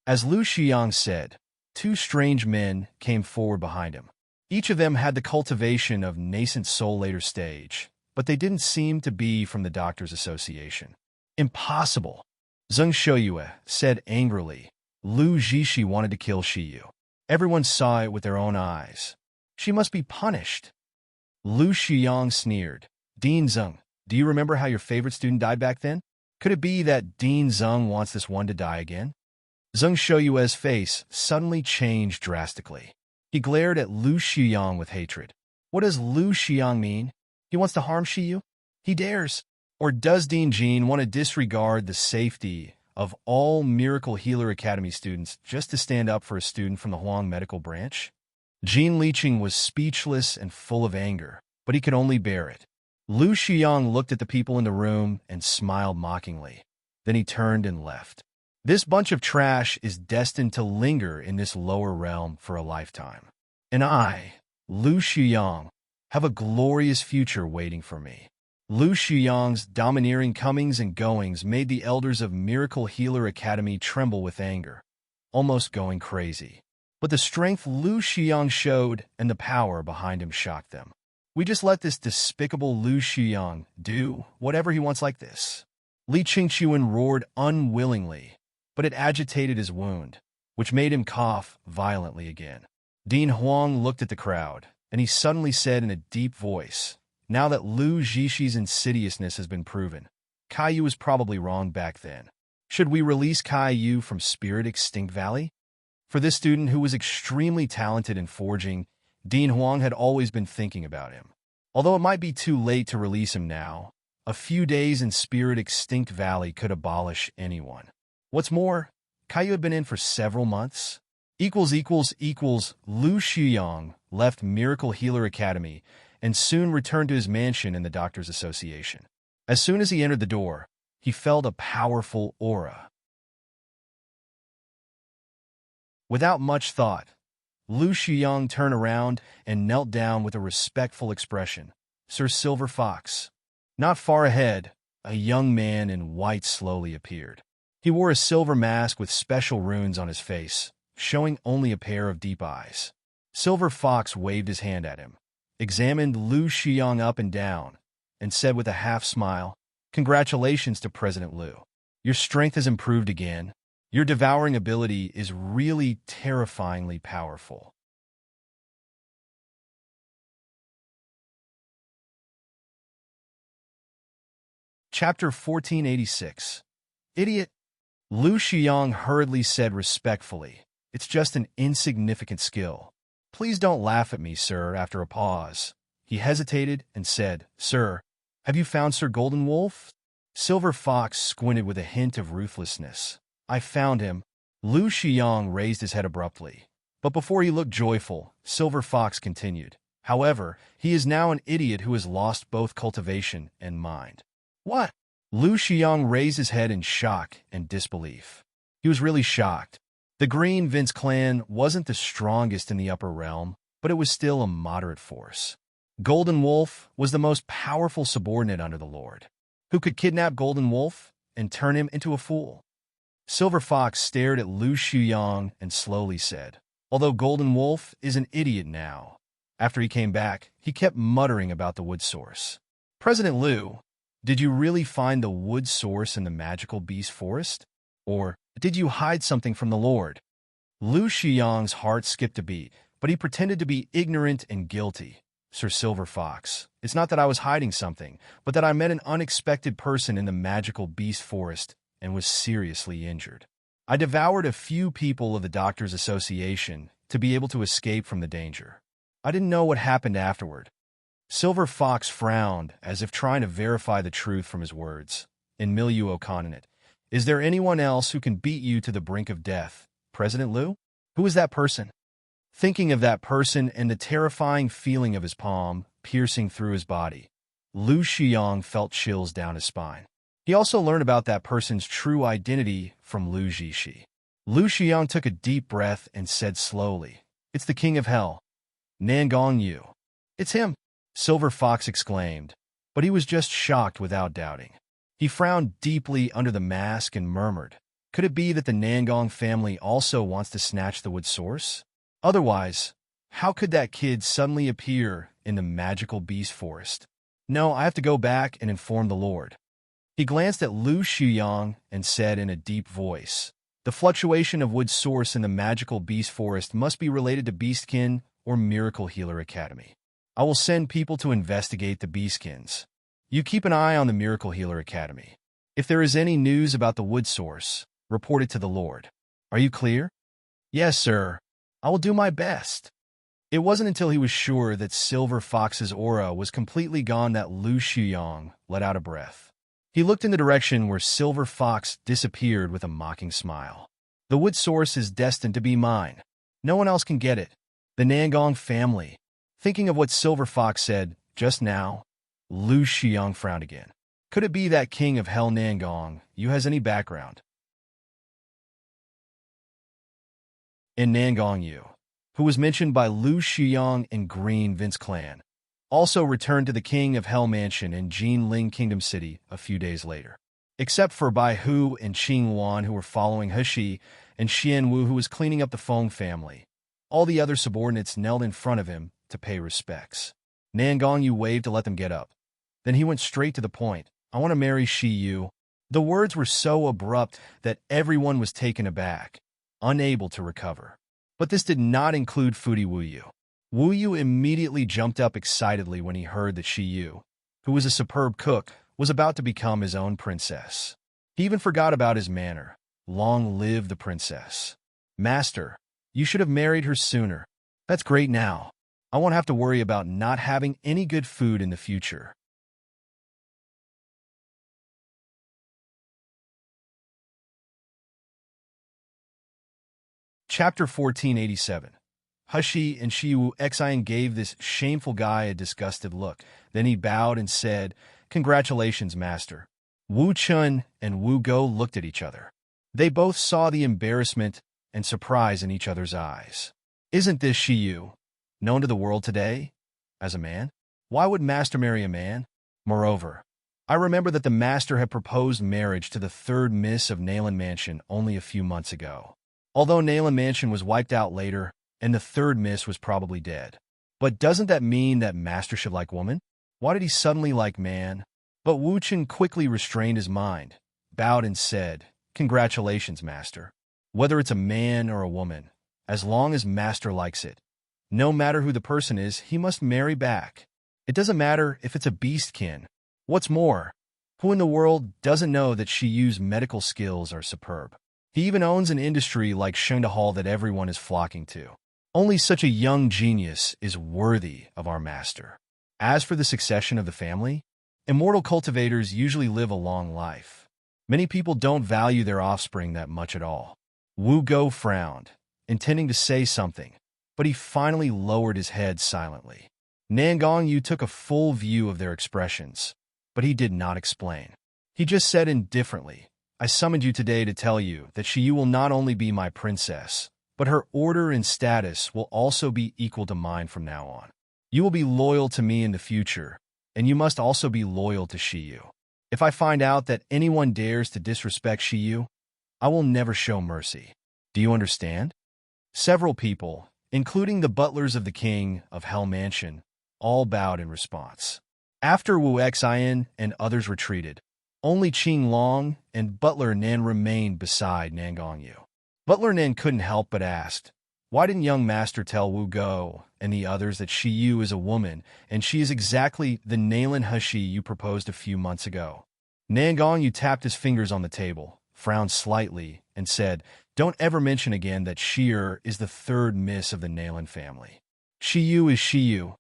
As Lu Xiyang said, 2 strange men came forward behind him. Each of them had the cultivation of nascent soul later stage, but they didn't seem to be from the Doctors Association. Impossible, Zheng Shouyue said angrily. Lu Zhishi wanted to kill Shiyu. Everyone saw it with their own eyes. She must be punished. Lu Xiyang sneered. Dean Zheng, do you remember how your favorite student died back then? Could it be that Dean Zheng wants this one to die again? Zheng Shouyue's face suddenly changed drastically. He glared at Lu Xiyang with hatred. What does Lu Xiyang mean? He wants to harm Shiyu? He dares. Or does Dean Jin want to disregard the safety of all Miracle Healer Academy students just to stand up for a student from the Huang Medical Branch? Jin Liqing was speechless and full of anger, but he could only bear it. Lu Xiyang looked at the people in the room and smiled mockingly. Then he turned and left. This bunch of trash is destined to linger in this lower realm for a lifetime. And I, Lu Xiyang, have a glorious future waiting for me. Lu Xiyang's domineering comings and goings made the elders of Miracle Healer Academy tremble with anger, almost going crazy. But the strength Lu Xiyang showed and the power behind him shocked them. We just let this despicable Lu Xiyang do whatever he wants like this. Li Qingchuan roared unwillingly, but it agitated his wound, which made him cough violently again. Dean Huang looked at the crowd, and he suddenly said in a deep voice, now that Lu Zhishi's insidiousness has been proven, Caillou was probably wrong back then. Should we release Caillou from Spirit Extinct Valley? For this student who was extremely talented in forging, Dean Huang had always been thinking about him. Although it might be too late to release him now, a few days in Spirit Extinct Valley could abolish anyone. What's more, Caillou had been in for several months. Lu Xiyang left Miracle Healer Academy and soon returned to his mansion in the Doctors Association. As soon as he entered the door, he felt a powerful aura. Without much thought, Lu Xiyang turned around and knelt down with a respectful expression. Sir Silver Fox. Not far ahead, a young man in white slowly appeared. He wore a silver mask with special runes on his face, showing only a pair of deep eyes. Silver Fox waved his hand at him, examined Lu Xiyang up and down, and said with a half-smile, "Congratulations to President Lu. Your strength has improved again. Your devouring ability is really terrifyingly powerful." Chapter 1486. Idiot. Lu Xiyang hurriedly said respectfully, "It's just an insignificant skill. Please don't laugh at me, sir." After a pause, he hesitated and said, "Sir, have you found Sir Golden Wolf?" Silver Fox squinted with a hint of ruthlessness. "I found him." Lu Xiyang raised his head abruptly. But before he looked joyful, Silver Fox continued, "However, he is now an idiot who has lost both cultivation and mind." "What?" Lu Xiyang raised his head in shock and disbelief. He was really shocked. The Green Vince clan wasn't the strongest in the upper realm, but it was still a moderate force. Golden Wolf was the most powerful subordinate under the Lord. Who could kidnap Golden Wolf and turn him into a fool? Silver Fox stared at Lu Xiyang and slowly said, "Although Golden Wolf is an idiot now." After he came back, he kept muttering about the wood source. "President Lu, did you really find the wood source in the magical beast forest? Or did you hide something from the Lord?" Lu Xiyang's heart skipped a beat, but he pretended to be ignorant and guilty. "Sir Silver Fox, it's not that I was hiding something, but that I met an unexpected person in the magical beast forest and was seriously injured. I devoured a few people of the Doctors Association to be able to escape from the danger. I didn't know what happened afterward." Silver Fox frowned, as if trying to verify the truth from his words. "In Milieu Ocononate, is there anyone else who can beat you to the brink of death, President Lu? Who is that person?" Thinking of that person and the terrifying feeling of his palm piercing through his body, Lu Xiyang felt chills down his spine. He also learned about that person's true identity from Lu Zhishi. Lu Xiang took a deep breath and said slowly, "It's the king of hell, Nangong Yu." "It's him," Silver Fox exclaimed, but he was just shocked without doubting. He frowned deeply under the mask and murmured, "Could it be that the Nangong family also wants to snatch the wood source? Otherwise, how could that kid suddenly appear in the magical beast forest? No, I have to go back and inform the Lord." He glanced at Lu Xuyang and said in a deep voice, "The fluctuation of wood source in the magical beast forest must be related to Beastkin or Miracle Healer Academy. I will send people to investigate the Beastkins. You keep an eye on the Miracle Healer Academy. If there is any news about the wood source, report it to the Lord. Are you clear?" "Yes, sir. I will do my best." It wasn't until he was sure that Silver Fox's aura was completely gone that Lu Xuyang let out a breath. He looked in the direction where Silver Fox disappeared with a mocking smile. "The wood source is destined to be mine. No one else can get it. The Nangong family." Thinking of what Silver Fox said just now, Lu Xiang frowned again. Could it be that king of hell Nangong Yu has any background in Nangong Yu, who was mentioned by Lu Xiang and Green Vince clan, also returned to the King of Hell Mansion in Jinling Kingdom City a few days later. Except for Bai Hu and Qing Wan, who were following He and Xian Wu, who was cleaning up the Feng family, all the other subordinates knelt in front of him to pay respects. Nangong Yu waved to let them get up. Then he went straight to the point. "I want to marry Shi Yu." The words were so abrupt that everyone was taken aback, unable to recover. But this did not include Foodie Wu Yu. Wu Yu immediately jumped up excitedly when he heard that Shi Yu, who was a superb cook, was about to become his own princess. He even forgot about his manner. Long live the princess. "Master, you should have married her sooner." "That's great now. I won't have to worry about not having any good food in the future." Chapter 1487. Hushi and Shiwu Xian gave this shameful guy a disgusted look. Then he bowed and said, "Congratulations, master." Wu Chun and Wu Go looked at each other. They both saw the embarrassment and surprise in each other's eyes. Isn't this Shi Yu, known to the world today as a man? Why would master marry a man? Moreover, I remember that the master had proposed marriage to the third miss of Nayland Mansion only a few months ago. Although Nayland Mansion was wiped out later, and the third miss was probably dead. But doesn't that mean that master should like woman? Why did he suddenly like man? But Wu Chen quickly restrained his mind, bowed and said, "Congratulations, master. Whether it's a man or a woman, as long as master likes it, no matter who the person is, he must marry back. It doesn't matter if it's a beastkin. What's more, who in the world doesn't know that Shi Yu's medical skills are superb? He even owns an industry like Shengda Hall that everyone is flocking to. Only such a young genius is worthy of our master. As for the succession of the family, immortal cultivators usually live a long life. Many people don't value their offspring that much at all." Wu Go frowned, intending to say something, but he finally lowered his head silently. Nangong Yu took a full view of their expressions, but he did not explain. He just said indifferently, "I summoned you today to tell you that Shi Yu will not only be my princess, but her order and status will also be equal to mine from now on. You will be loyal to me in the future, and you must also be loyal to Shi Yu. If I find out that anyone dares to disrespect Shi Yu, I will never show mercy. Do you understand?" Several people, including the butlers of the King of Hell Mansion, all bowed in response. After Wu Xian and others retreated, only Qing Long and Butler Nan remained beside Nangong Yu. Butler Nan couldn't help but ask, "Why didn't young master tell Wu Go and the others that Shi Yu is a woman and she is exactly the Nayland Hushi you proposed a few months ago?" Nangong Yu tapped his fingers on the table, frowned slightly, and said, "Don't ever mention again that Sheer is the third miss of the Nayland family. Shi Yu is Shi Yu.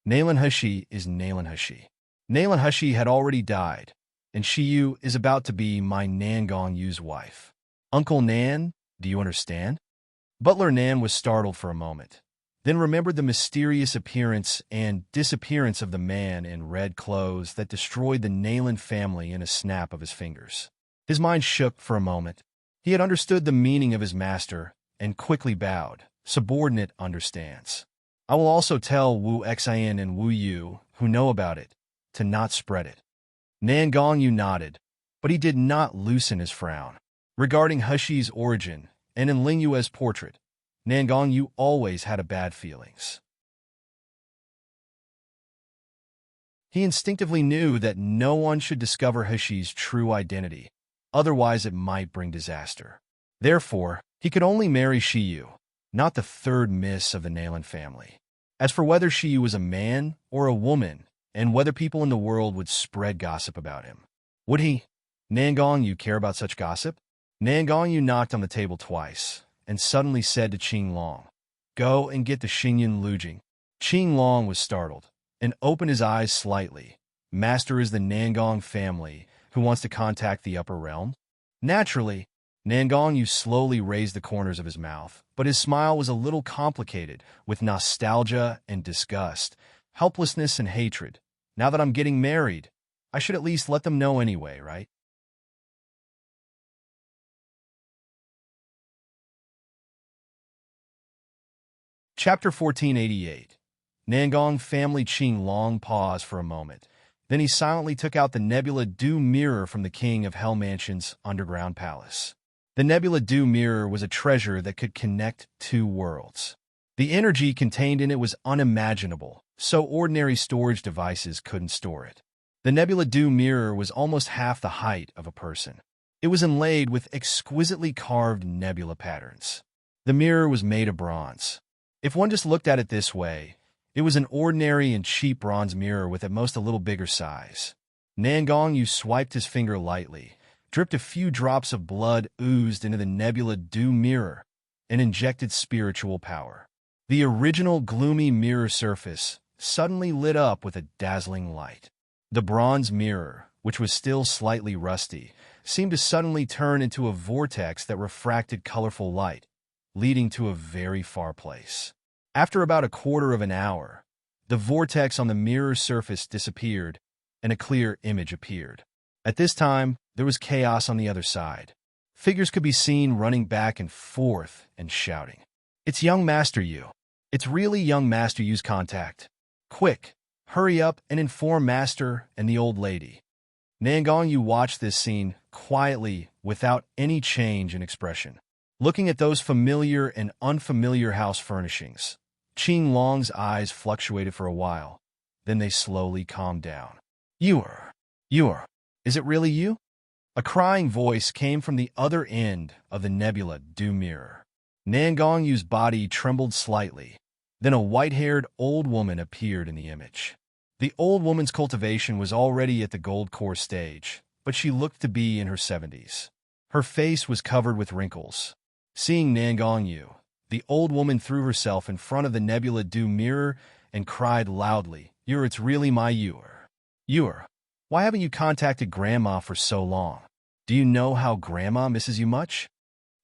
Nayland Hushi is Nayland Hushi. Nayland Hushi had already died, and Shi Yu is about to be my Nangong Yu's wife. Uncle Nan, do you understand?" Butler Nan was startled for a moment. then remembered the mysterious appearance and disappearance of the man in red clothes that destroyed the Nayland family in a snap of his fingers. His mind shook for a moment. He had understood the meaning of his master and quickly bowed. Subordinate understands. I will also tell Wu Xian and Wu Yu, who know about it, to not spread it. Nan Gongyu nodded, but he did not loosen his frown. Regarding Heshi's origin, and in Ling Yue's portrait, Nan Gongyu always had a bad feelings. He instinctively knew that no one should discover Heshi's true identity, otherwise it might bring disaster. Therefore, he could only marry Shiyu, not the third miss of the Nayland family. As for whether Shiyu was a man or a woman, and whether people in the world would spread gossip about him, would he? Nan Gongyu care about such gossip? Nan Gongyu knocked on the table twice, and suddenly said to Qing Long, "Go and get the Xingyan Lujing." Qing Long was startled, and opened his eyes slightly. Master is the Nangong family, who wants to contact the upper realm? Naturally, Nan Gongyu slowly raised the corners of his mouth, but his smile was a little complicated, with nostalgia and disgust, helplessness and hatred. Now that I'm getting married, I should at least let them know anyway, right? Chapter 1488. Nangong family. Qing Long paused for a moment. Then he silently took out the Nebula Dew mirror from the King of Hell Mansion's underground palace. The Nebula Dew mirror was a treasure that could connect two worlds. The energy contained in it was unimaginable, so ordinary storage devices couldn't store it. The Nebula Dew mirror was almost half the height of a person. It was inlaid with exquisitely carved nebula patterns. The mirror was made of bronze. If one just looked at it this way, it was an ordinary and cheap bronze mirror with at most a little bigger size. Nan Gongyu swiped his finger lightly, dripped a few drops of blood oozed into the Nebula Dew mirror, and injected spiritual power. The original gloomy mirror surface suddenly lit up with a dazzling light. The bronze mirror, which was still slightly rusty, seemed to suddenly turn into a vortex that refracted colorful light, leading to a very far place. After about a quarter of an hour, the vortex on the mirror surface disappeared, and a clear image appeared. At this time, there was chaos on the other side. Figures could be seen running back and forth and shouting, "It's young Master Yu. It's really young Master Yu's contact. Quick, hurry up and inform Master and the old lady." Nan Gongyu watched this scene quietly without any change in expression. Looking at those familiar and unfamiliar house furnishings, Qing Long's eyes fluctuated for a while. Then they slowly calmed down. You are. Is it really you?" A crying voice came from the other end of the Nebula Dew mirror. Nan Gongyu's body trembled slightly. Then a white-haired old woman appeared in the image. The old woman's cultivation was already at the gold core stage, but she looked to be in her 70s. Her face was covered with wrinkles. Seeing Nan Gongyu, the old woman threw herself in front of the Nebula Dew mirror and cried loudly, It's really my Yor. Why haven't you contacted Grandma for so long? Do you know how Grandma misses you much?"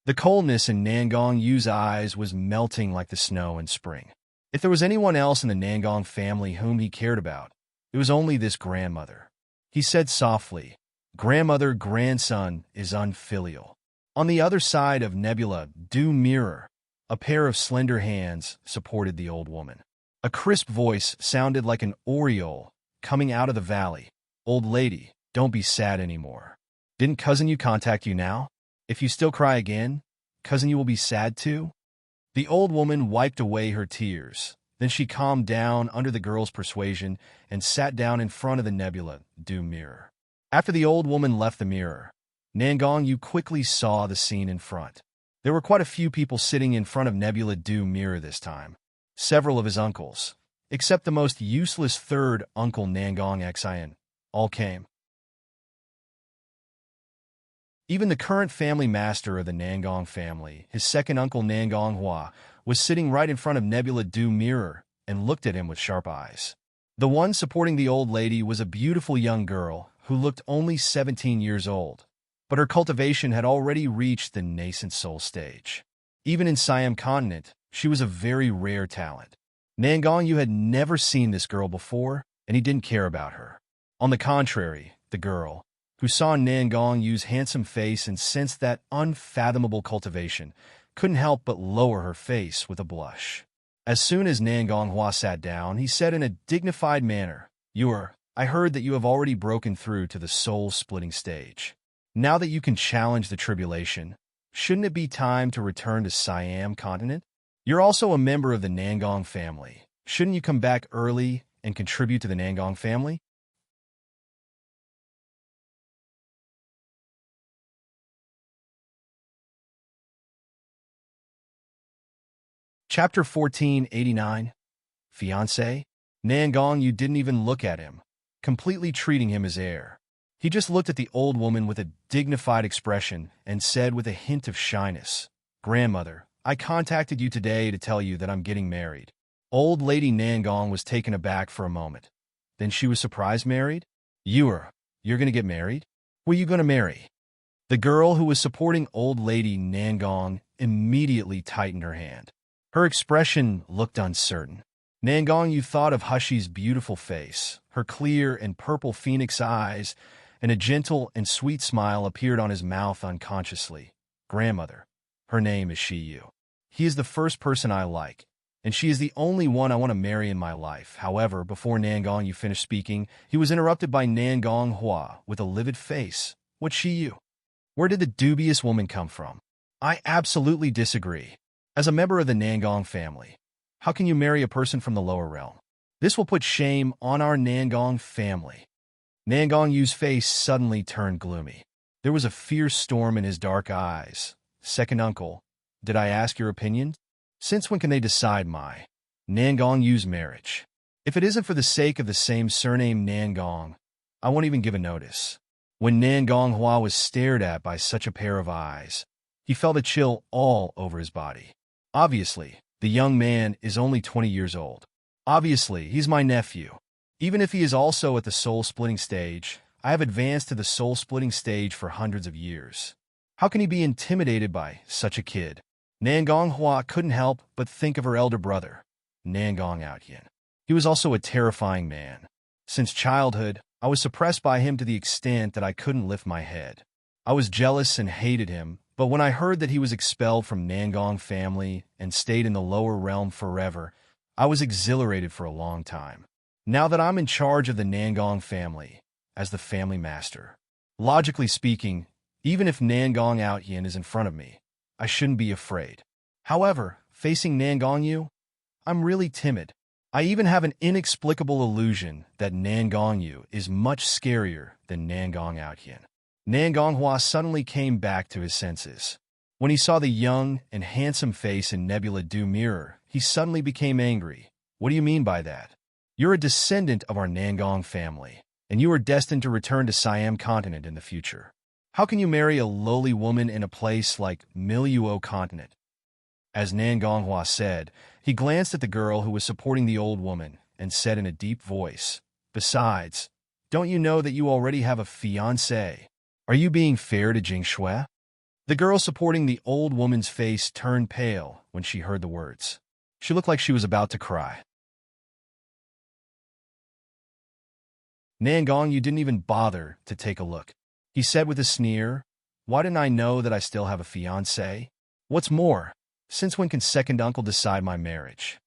The coldness in Nan Gongyu's eyes was melting like the snow in spring. If there was anyone else in the Nangong family whom he cared about, it was only this grandmother. He said softly, "Grandmother, grandson is unfilial." On the other side of Nebula Dew mirror, a pair of slender hands supported the old woman. A crisp voice sounded like an aureole coming out of the valley. "Old lady, don't be sad anymore. Didn't cousin you contact you now? If you still cry again, cousin you will be sad too?" The old woman wiped away her tears. Then she calmed down under the girl's persuasion and sat down in front of the Nebula Dew mirror. After the old woman left the mirror, Nan Gongyu quickly saw the scene in front. There were quite a few people sitting in front of Nebula Dew mirror this time. Several of his uncles, except the most useless third uncle Nangong Xian, all came. Even the current family master of the Nangong family, his second uncle Nangong Hua, was sitting right in front of Nebula Dew mirror and looked at him with sharp eyes. The one supporting the old lady was a beautiful young girl who looked only 17 years old, but her cultivation had already reached the nascent soul stage. Even in Siam continent, She was a very rare talent. Nangongyu had never seen this girl before, and he didn't care about her. On the contrary, the girl, who saw Nangongyu's handsome face and sensed that unfathomable cultivation, couldn't help but lower her face with a blush. As soon as Nangonghua sat down, he said in a dignified manner, I heard that you have already broken through to the soul-splitting stage. Now that you can challenge the tribulation, shouldn't it be time to return to Siam continent? You're also a member of the Nangong family. Shouldn't you come back early and contribute to the Nangong family? Chapter 1489. Fiancé? Nangong, you didn't even look at him, completely treating him as heir. He just looked at the old woman with a dignified expression and said with a hint of shyness, Grandmother, I contacted you today to tell you that I'm getting married. Old Lady Nangong was taken aback for a moment. Then she was surprised. Married? You're going to get married? Who are you going to marry? The girl who was supporting Old Lady Nangong immediately tightened her hand. Her expression looked uncertain. Nangong, you thought of Hushy's beautiful face, her clear and purple phoenix eyes, and a gentle and sweet smile appeared on his mouth unconsciously. Grandmother, her name is Shiyu. He is the first person I like, and she is the only one I want to marry in my life. However, before Nangong you finished speaking, he was interrupted by Nangong Hua with a livid face. What Shiyu? Where did the dubious woman come from? I absolutely disagree. As a member of the Nangong family, how can you marry a person from the lower realm? This will put shame on our Nangong family. Nangong Yu's face suddenly turned gloomy. There was a fierce storm in his dark eyes. Second uncle, did I ask your opinion? Since when can they decide my Nangong Yu's marriage? If it isn't for the sake of the same surname Nangong, I won't even give a notice. When Nangong Hua was stared at by such a pair of eyes, he felt a chill all over his body. Obviously, the young man is only 20 years old. Obviously, he's my nephew. Even if he is also at the soul-splitting stage, I have advanced to the soul-splitting stage for hundreds of years. How can he be intimidated by such a kid? Nangong Hua couldn't help but think of her elder brother, Nangong Outyin. He was also a terrifying man. Since childhood, I was suppressed by him to the extent that I couldn't lift my head. I was jealous and hated him, but when I heard that he was expelled from Nangong family and stayed in the lower realm forever, I was exhilarated for a long time. Now that I'm in charge of the Nangong family, as the family master, logically speaking, even if Nangong Outyin is in front of me, I shouldn't be afraid. However, facing Nangong Yu, I'm really timid. I even have an inexplicable illusion that Nangong Yu is much scarier than Nangong Outyin. Nangong Hua suddenly came back to his senses. When he saw the young and handsome face in Nebula Du mirror, he suddenly became angry. What do you mean by that? You're a descendant of our Nangong family, and you are destined to return to Siam continent in the future. How can you marry a lowly woman in a place like Miluo continent? As Nangong Hua said, he glanced at the girl who was supporting the old woman and said in a deep voice, Besides, don't you know that you already have a fiancé? Are you being fair to Jing Shui? The girl supporting the old woman's face turned pale when she heard the words. She looked like she was about to cry. Nangong, you didn't even bother to take a look. He said with a sneer, Why didn't I know that I still have a fiancé? What's more, since when can second uncle decide my marriage?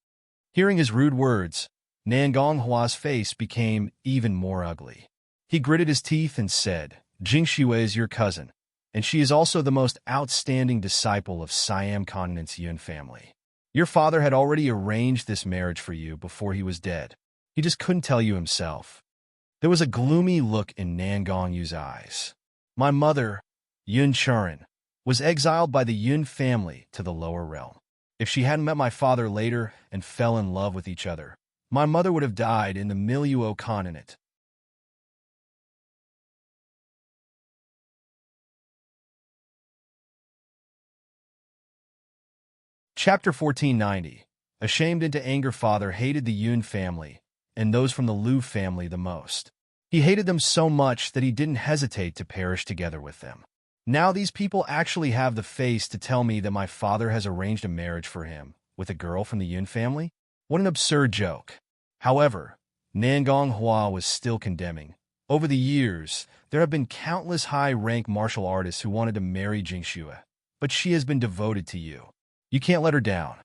Hearing his rude words, Nangong Hua's face became even more ugly. He gritted his teeth and said, Jing Shui is your cousin, and she is also the most outstanding disciple of Siam continent's Yun family. Your father had already arranged this marriage for you before he was dead. He just couldn't tell you himself. There was a gloomy look in Nangong Yu's eyes. My mother, Yun Churin, was exiled by the Yun family to the lower realm. If she hadn't met my father later and fell in love with each other, my mother would have died in the Miluo continent. Chapter 1490. Ashamed into anger, father hated the Yun family, and those from the Lu family the most. He hated them so much that he didn't hesitate to perish together with them. Now these people actually have the face to tell me that my father has arranged a marriage for him with a girl from the Yun family? What an absurd joke. However, Nangong Hua was still condemning. Over the years, there have been countless high-rank martial artists who wanted to marry Jingxue, but she has been devoted to you. You can't let her down.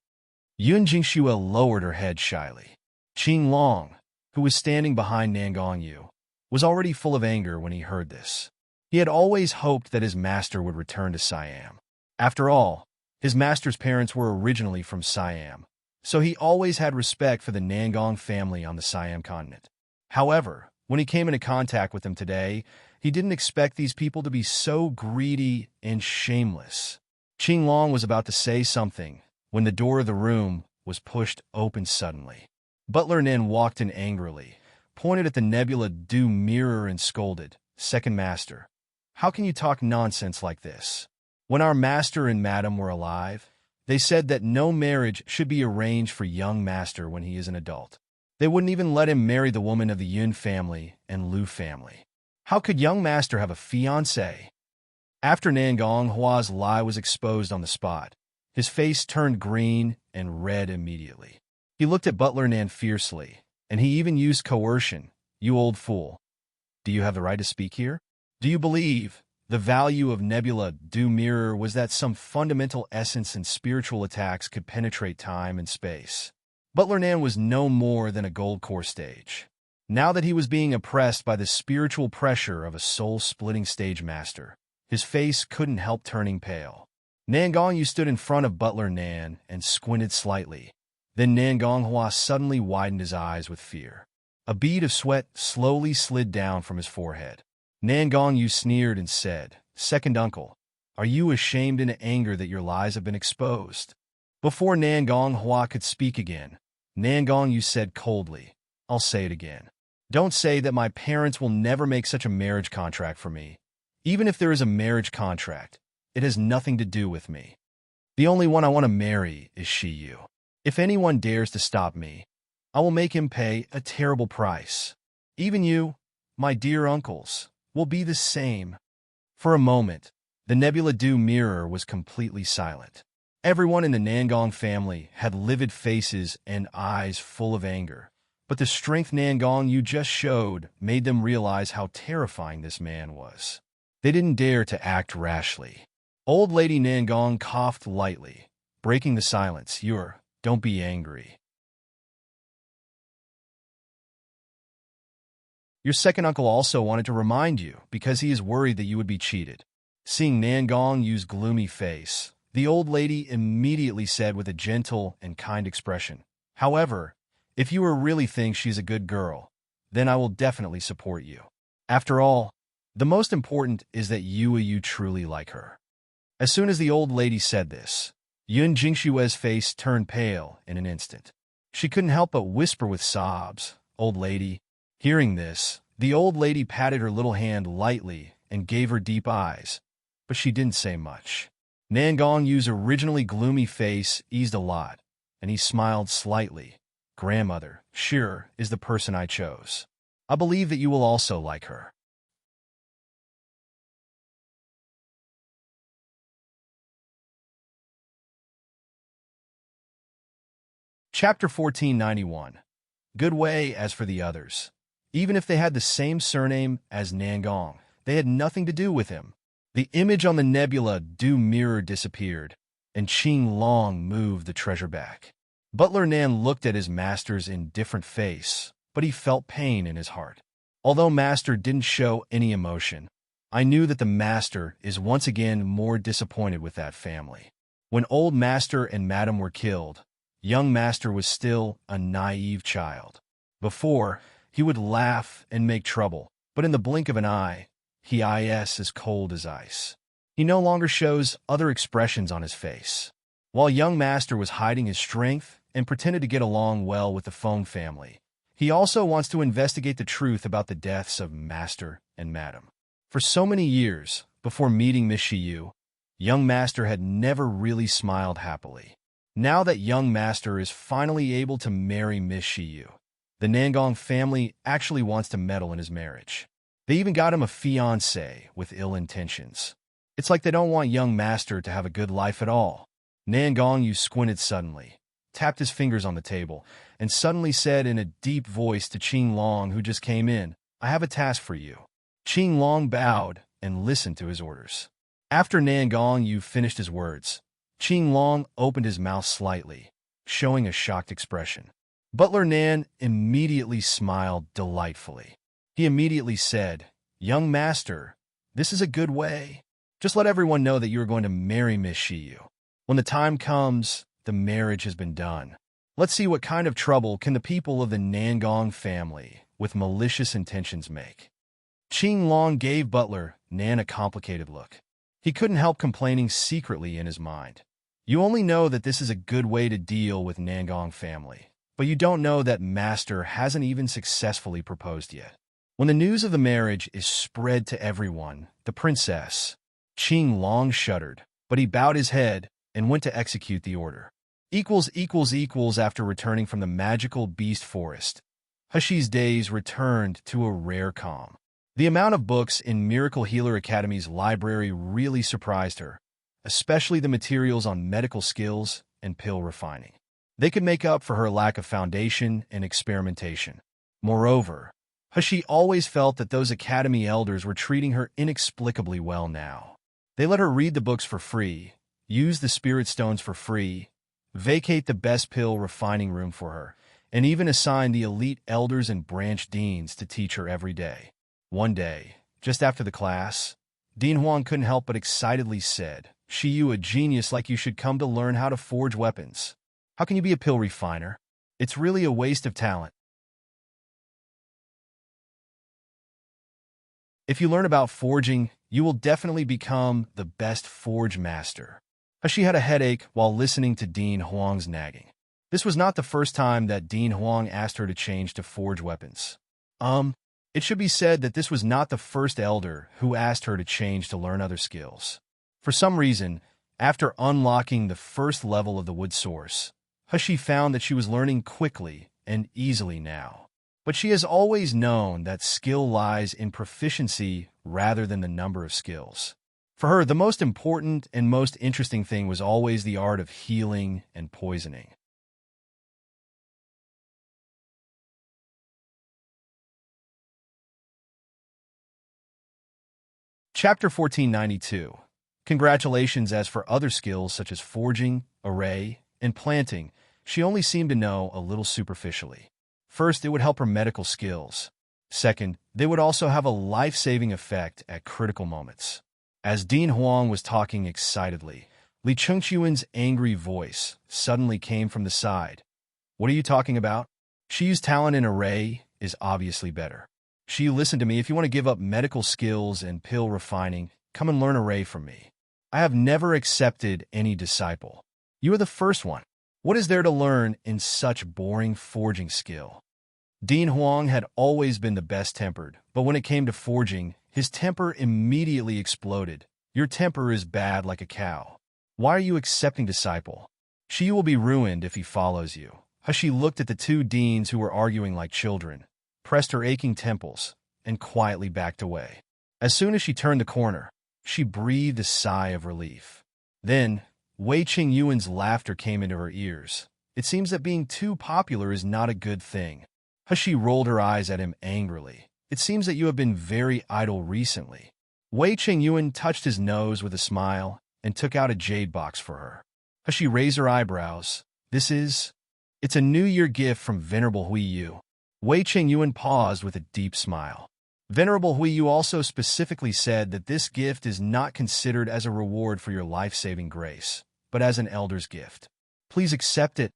Yun Jingxue lowered her head shyly. Qing Long, who was standing behind Nangong Yu, was already full of anger when he heard this. He had always hoped that his master would return to Siam. After all, his master's parents were originally from Siam, so he always had respect for the Nangong family on the Siam continent. However, when he came into contact with them today, he didn't expect these people to be so greedy and shameless. Qing Long was about to say something when the door of the room was pushed open suddenly. Butler Nin walked in angrily, pointed at the Nebula Du mirror and scolded, "Second Master, how can you talk nonsense like this? When our master and madam were alive, they said that no marriage should be arranged for young master when he is an adult. They wouldn't even let him marry the woman of the Yun family and Lu family. How could young master have a fiancée?" After Nangong Hua's lie was exposed on the spot, his face turned green and red immediately. He looked at Butler Nan fiercely, and he even used coercion. "You old fool. Do you have the right to speak here? Do you believe the value of Nebula Du Mirror was that some fundamental essence and spiritual attacks could penetrate time and space?" Butler Nan was no more than a gold core stage. Now that he was being oppressed by the spiritual pressure of a soul-splitting stage master, his face couldn't help turning pale. Nangong Yu stood in front of Butler Nan and squinted slightly. Then Nangong Hua suddenly widened his eyes with fear. A bead of sweat slowly slid down from his forehead. Nangong Yu sneered and said, "Second uncle, are you ashamed in anger that your lies have been exposed?" Before Nangong Hua could speak again, Nangong Yu said coldly, "I'll say it again. Don't say that my parents will never make such a marriage contract for me. Even if there is a marriage contract, it has nothing to do with me. The only one I want to marry is Shiyu. If anyone dares to stop me, I will make him pay a terrible price. Even you, my dear uncles, will be the same." For a moment, the Nebula Du mirror was completely silent. Everyone in the Nangong family had livid faces and eyes full of anger, but the strength Nangong Yu just showed made them realize how terrifying this man was. They didn't dare to act rashly. Old Lady Nangong coughed lightly, breaking the silence. Don't be angry. Your second uncle also wanted to remind you because he is worried that you would be cheated." Seeing Nangong Yu's gloomy face, the old lady immediately said with a gentle and kind expression, "However, if you really think she's a good girl, then I will definitely support you. After all, the most important is that you truly like her." As soon as the old lady said this, Yun Jingshue's face turned pale in an instant. She couldn't help but whisper with sobs, "Old lady." Hearing this, the old lady patted her little hand lightly and gave her deep eyes, but she didn't say much. Nangong Yu's originally gloomy face eased a lot, and he smiled slightly. "Grandmother, sure, is the person I chose. I believe that you will also like her." Chapter 1491. Good way as for the others. Even if they had the same surname as Nangong, they had nothing to do with him. The image on the Nebula Du mirror disappeared, and Qing Long moved the treasure back. Butler Nan looked at his master's indifferent face, but he felt pain in his heart. Although Master didn't show any emotion, I knew that the Master is once again more disappointed with that family. When old Master and Madam were killed, young Master was still a naive child. Before, he would laugh and make trouble, but in the blink of an eye, he is as cold as ice. He no longer shows other expressions on his face. While young Master was hiding his strength and pretended to get along well with the Feng family, he also wants to investigate the truth about the deaths of Master and Madam. For so many years, before meeting Miss Shiyu, young Master had never really smiled happily. Now that young Master is finally able to marry Miss Shiyu, the Nangong family actually wants to meddle in his marriage. They even got him a fiancé with ill intentions. It's like they don't want young Master to have a good life at all. Nangong Yu squinted suddenly. tapped his fingers on the table, and suddenly said in a deep voice to Qing Long, who just came in, "I have a task for you." Qing Long bowed and listened to his orders. After Nan Gongyu finished his words, Qing Long opened his mouth slightly, showing a shocked expression. Butler Nan immediately smiled delightfully. He immediately said, "Young master, this is a good way. Just let everyone know that you are going to marry Miss Shiyu. When the time comes, the marriage has been done. Let's see what kind of trouble can the people of the Nangong family with malicious intentions make." Qing Long gave Butler Nan a complicated look. He couldn't help complaining secretly in his mind. You only know that this is a good way to deal with Nangong family, but you don't know that Master hasn't even successfully proposed yet. When the news of the marriage is spread to everyone, the princess, Qing Long shuddered, but he bowed his head and went to execute the order. After returning from the magical beast forest, Hashi's days returned to a rare calm. The amount of books in Miracle Healer Academy's library really surprised her, especially the materials on medical skills and pill refining. They could make up for her lack of foundation and experimentation. Moreover, Hashi always felt that those academy elders were treating her inexplicably well now. They let her read the books for free, use the spirit stones for free, vacate the best pill refining room for her, and even assign the elite elders and branch deans to teach her every day. One day, just after the class, Dean Huang couldn't help but excitedly said, "Shiyu, a genius like you should come to learn how to forge weapons. How can you be a pill refiner? It's really a waste of talent. If you learn about forging, you will definitely become the best forge master." Hashi had a headache while listening to Dean Huang's nagging. This was not the first time that Dean Huang asked her to change to forge weapons. It should be said that this was not the first elder who asked her to change to learn other skills. For some reason, after unlocking the first level of the wood source, Hashi found that she was learning quickly and easily now. But she has always known that skill lies in proficiency rather than the number of skills. For her, the most important and most interesting thing was always the art of healing and poisoning. Chapter 1492. Congratulations. As for other skills such as forging, array, and planting, she only seemed to know a little superficially. First, it would help her medical skills. Second, they would also have a life-saving effect at critical moments. As Dean Huang was talking excitedly, Li Chengqiuan's angry voice suddenly came from the side. "What are you talking about? Shiyu's talent in array is obviously better. Shiyu, listen to me. If you want to give up medical skills and pill refining, come and learn array from me. I have never accepted any disciple. You are the first one. What is there to learn in such boring forging skill?" Dean Huang had always been the best-tempered, but when it came to forging, his temper immediately exploded. "Your temper is bad like a cow. Why are you accepting disciple? Shiyu will be ruined if he follows you." Hashi looked at the two deans who were arguing like children, pressed her aching temples, and quietly backed away. As soon as she turned the corner, she breathed a sigh of relief. Then, Wei Qingyuan's laughter came into her ears. "It seems that being too popular is not a good thing." Hashi rolled her eyes at him angrily. "It seems that you have been very idle recently." Wei Qingyuan touched his nose with a smile and took out a jade box for her. Hashi raised her eyebrows. It's a New Year gift from Venerable Hui Yu." Wei Qingyuan paused with a deep smile. Venerable Hui Yu also specifically said that this gift is not considered as a reward for your life-saving grace, but as an elder's gift. "Please accept it."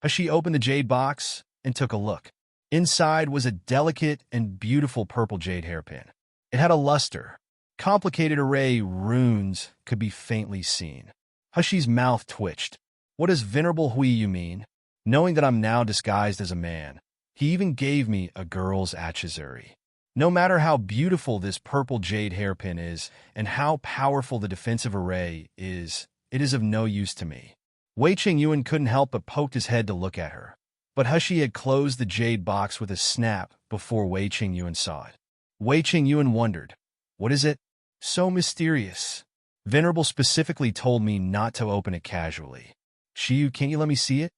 Hashi opened the jade box and took a look. Inside was a delicate and beautiful purple jade hairpin. It had a luster. Complicated array runes could be faintly seen. Hashi's mouth twitched. "What does Venerable Hui Yu mean? Knowing that I'm now disguised as a man, he even gave me a girl's accessory. No matter how beautiful this purple jade hairpin is and how powerful the defensive array is, it is of no use to me." Wei Qingyuan couldn't help but poked his head to look at her. But Hashi had closed the jade box with a snap before Wei Qingyuan saw it. Wei Qingyuan wondered, "What is it? So mysterious. Venerable specifically told me not to open it casually. Shiyu, can't you let me see it?"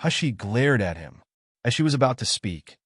Hushi glared at him. As she was about to speak,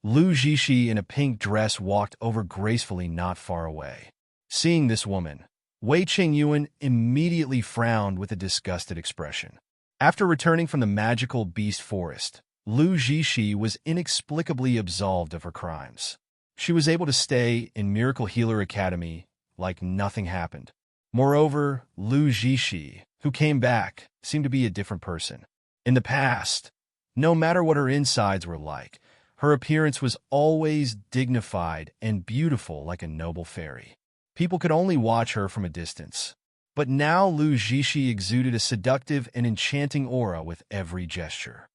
Lu Jishi in a pink dress walked over gracefully not far away. Seeing this woman, Wei Qingyuan immediately frowned with a disgusted expression. After returning from the magical beast forest, Lu Jishi was inexplicably absolved of her crimes. She was able to stay in Miracle Healer Academy like nothing happened. Moreover, Lu Jishi, who came back, seemed to be a different person. In the past, no matter what her insides were like, her appearance was always dignified and beautiful like a noble fairy. People could only watch her from a distance. But now Lu Jishi exuded a seductive and enchanting aura with every gesture.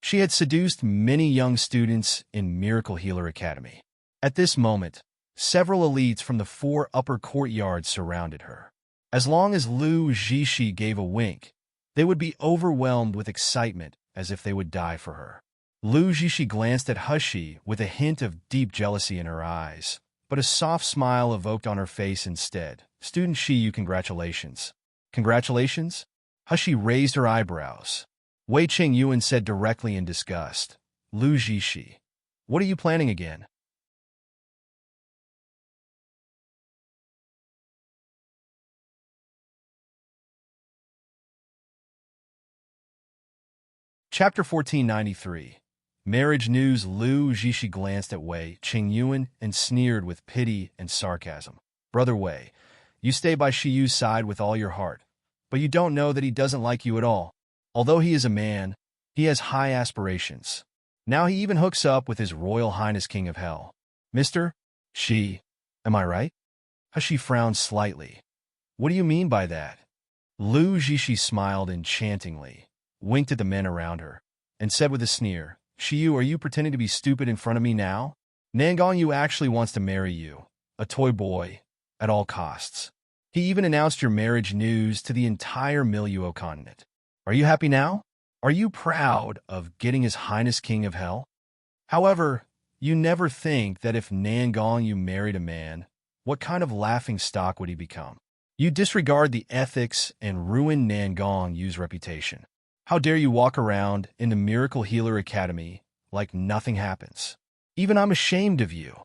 She had seduced many young students in Miracle Healer Academy. At this moment, several elites from the 4 upper courtyards surrounded her. As long as Lu Jishi gave a wink, they would be overwhelmed with excitement as if they would die for her. Lu Jishi glanced at Hushi with a hint of deep jealousy in her eyes, but a soft smile evoked on her face instead. Student Shiyu, congratulations. Congratulations? Hushi raised her eyebrows. Wei Qingyuan said directly in disgust. Lu Jishi, what are you planning again? Chapter 1493. Marriage News. Lu Jishi glanced at Wei Qingyuan and sneered with pity and sarcasm. Brother Wei, you stay by Shiyu's side with all your heart, but you don't know that he doesn't like you at all. Although he is a man, he has high aspirations. Now he even hooks up with his Royal Highness King of Hell. Mr. Shi, am I right? Hushi frowned slightly. What do you mean by that? Lu Jishi smiled enchantingly, winked at the men around her, and said with a sneer, Shiyu, are you pretending to be stupid in front of me now? Nangong Yu actually wants to marry you, a toy boy, at all costs. He even announced your marriage news to the entire Miluo continent. Are you happy now? Are you proud of getting His Highness King of Hell? However, you never think that if Nangong Yu married a man, what kind of laughing stock would he become? You disregard the ethics and ruin Nangong Yu's reputation. How dare you walk around in the Miracle Healer Academy like nothing happens? Even I'm ashamed of you.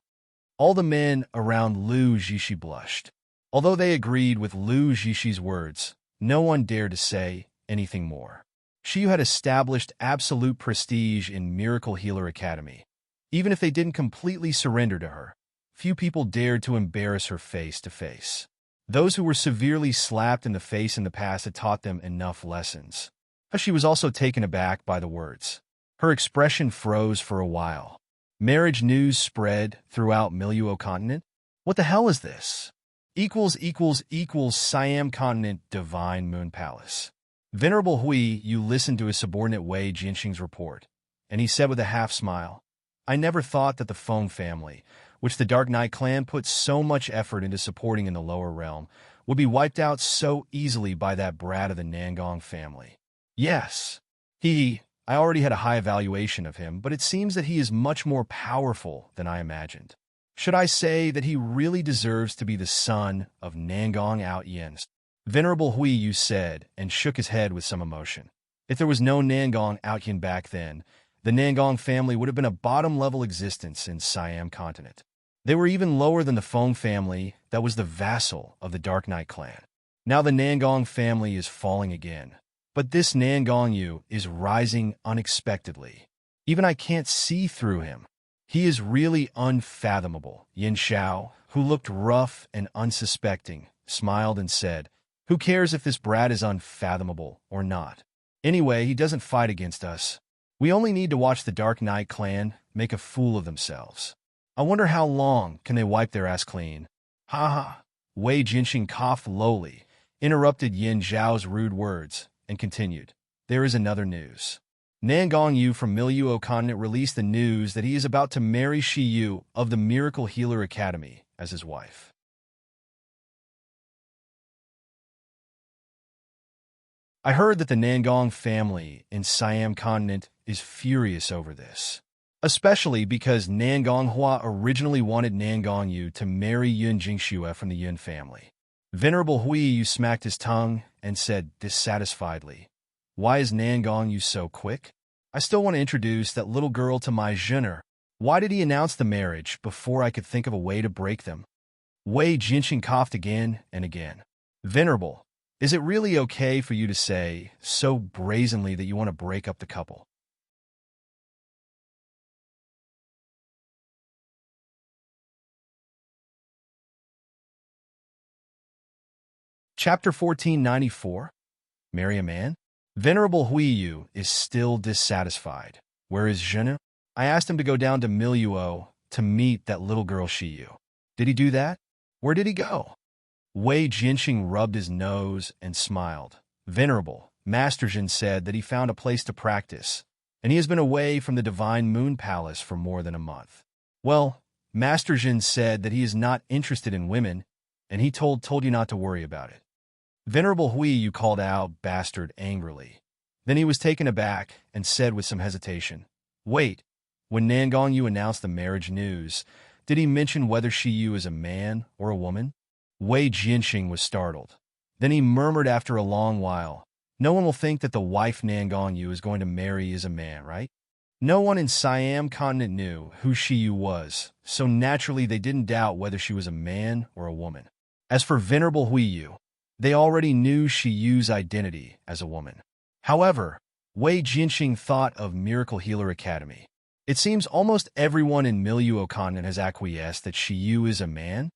All the men around Lu Jishi blushed. Although they agreed with Lu Jishi's words, no one dared to say anything more. Shiyu had established absolute prestige in Miracle Healer Academy. Even if they didn't completely surrender to her, few people dared to embarrass her face to face. Those who were severely slapped in the face in the past had taught them enough lessons. She was also taken aback by the words. Her expression froze for a while. Marriage news spread throughout Miluo continent? What the hell is this? Siam continent Divine Moon Palace. Venerable Hui, you listened to his subordinate Wei Jinxing's report, and he said with a half-smile, I never thought that the Feng family, which the Dark Knight clan put so much effort into supporting in the lower realm, would be wiped out so easily by that brat of the Nangong family. Yes, I already had a high evaluation of him, but it seems that he is much more powerful than I imagined. Should I say that he really deserves to be the son of Nangong Out Yin? Venerable Hui Yu said, and shook his head with some emotion. If there was no Nangong Out Yin back then, the Nangong family would have been a bottom-level existence in Siam continent. They were even lower than the Feng family that was the vassal of the Dark Knight clan. Now the Nangong family is falling again. But this Nangong Yu is rising unexpectedly. Even I can't see through him. He is really unfathomable. Yin Xiao, who looked rough and unsuspecting, smiled and said, Who cares if this brat is unfathomable or not? Anyway, he doesn't fight against us. We only need to watch the Dark Knight clan make a fool of themselves. I wonder how long can they wipe their ass clean. Ha ha. Wei Jinxing coughed lowly, interrupted Yin Zhao's rude words, and continued. There is another news. Nangong Yu from Miluo continent released the news that he is about to marry Shiyu of the Miracle Healer Academy as his wife. I heard that the Nangong family in Siam continent is furious over this, especially because Nangong Hua originally wanted Nangong Yu to marry Yun Jingxue from the Yun family. Venerable Hui Yu smacked his tongue and said dissatisfiedly, "Why is Nangong you so quick? I still want to introduce that little girl to my genre. Why did he announce the marriage before I could think of a way to break them?" Wei Jianqing coughed again and again. "Venerable, is it really okay for you to say so brazenly that you want to break up the couple?" Chapter 1494. Marry a man? Venerable Huiyu is still dissatisfied. Where is Zhenu? I asked him to go down to Miluo to meet that little girl Shiyu. Did he do that? Where did he go? Wei Jianqing rubbed his nose and smiled. Venerable, Master Jin said that he found a place to practice, and he has been away from the Divine Moon Palace for more than a month. Well, Master Jin said that he is not interested in women, and he told you not to worry about it. Venerable Huiyu called out bastard angrily. Then he was taken aback and said with some hesitation, "Wait, when Nangong Yu announced the marriage news, did he mention whether Shiyu is a man or a woman?" Wei Jianqing was startled. Then he murmured after a long while, "No one will think that the wife Nangong Yu is going to marry is a man, right?" No one in Siam continent knew who Shiyu was, so naturally they didn't doubt whether she was a man or a woman. As for Venerable Huiyu, they already knew Shiyu's identity as a woman. However, Wei Jianqing thought of Miracle Healer Academy. It seems almost everyone in Miluo continent has acquiesced that Shiyu is a man.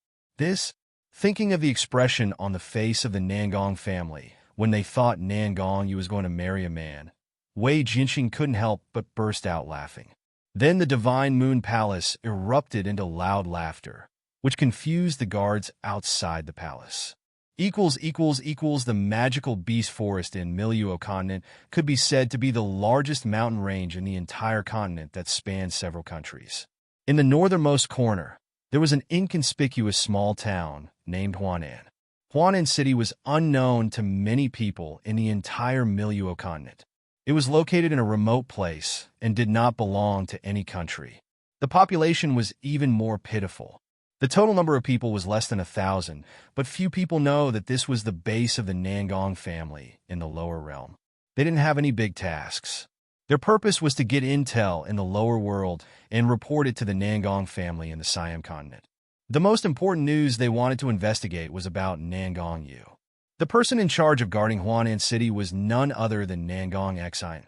Thinking of the expression on the face of the Nangong family when they thought Nangong Yu was going to marry a man, Wei Jianqing couldn't help but burst out laughing. Then the Divine Moon Palace erupted into loud laughter, which confused the guards outside the palace. The magical beast forest in Miluo continent could be said to be the largest mountain range in the entire continent that spans several countries. In the northernmost corner, there was an inconspicuous small town named Huanan. Huanan City was unknown to many people in the entire Miluo continent. It was located in a remote place and did not belong to any country. The population was even more pitiful. The total number of people was less than 1,000, but few people know that this was the base of the Nangong family in the lower realm. They didn't have any big tasks. Their purpose was to get intel in the lower world and report it to the Nangong family in the Siam continent. The most important news they wanted to investigate was about Nangong Yu. The person in charge of guarding Huanan City was none other than Nangong Xian,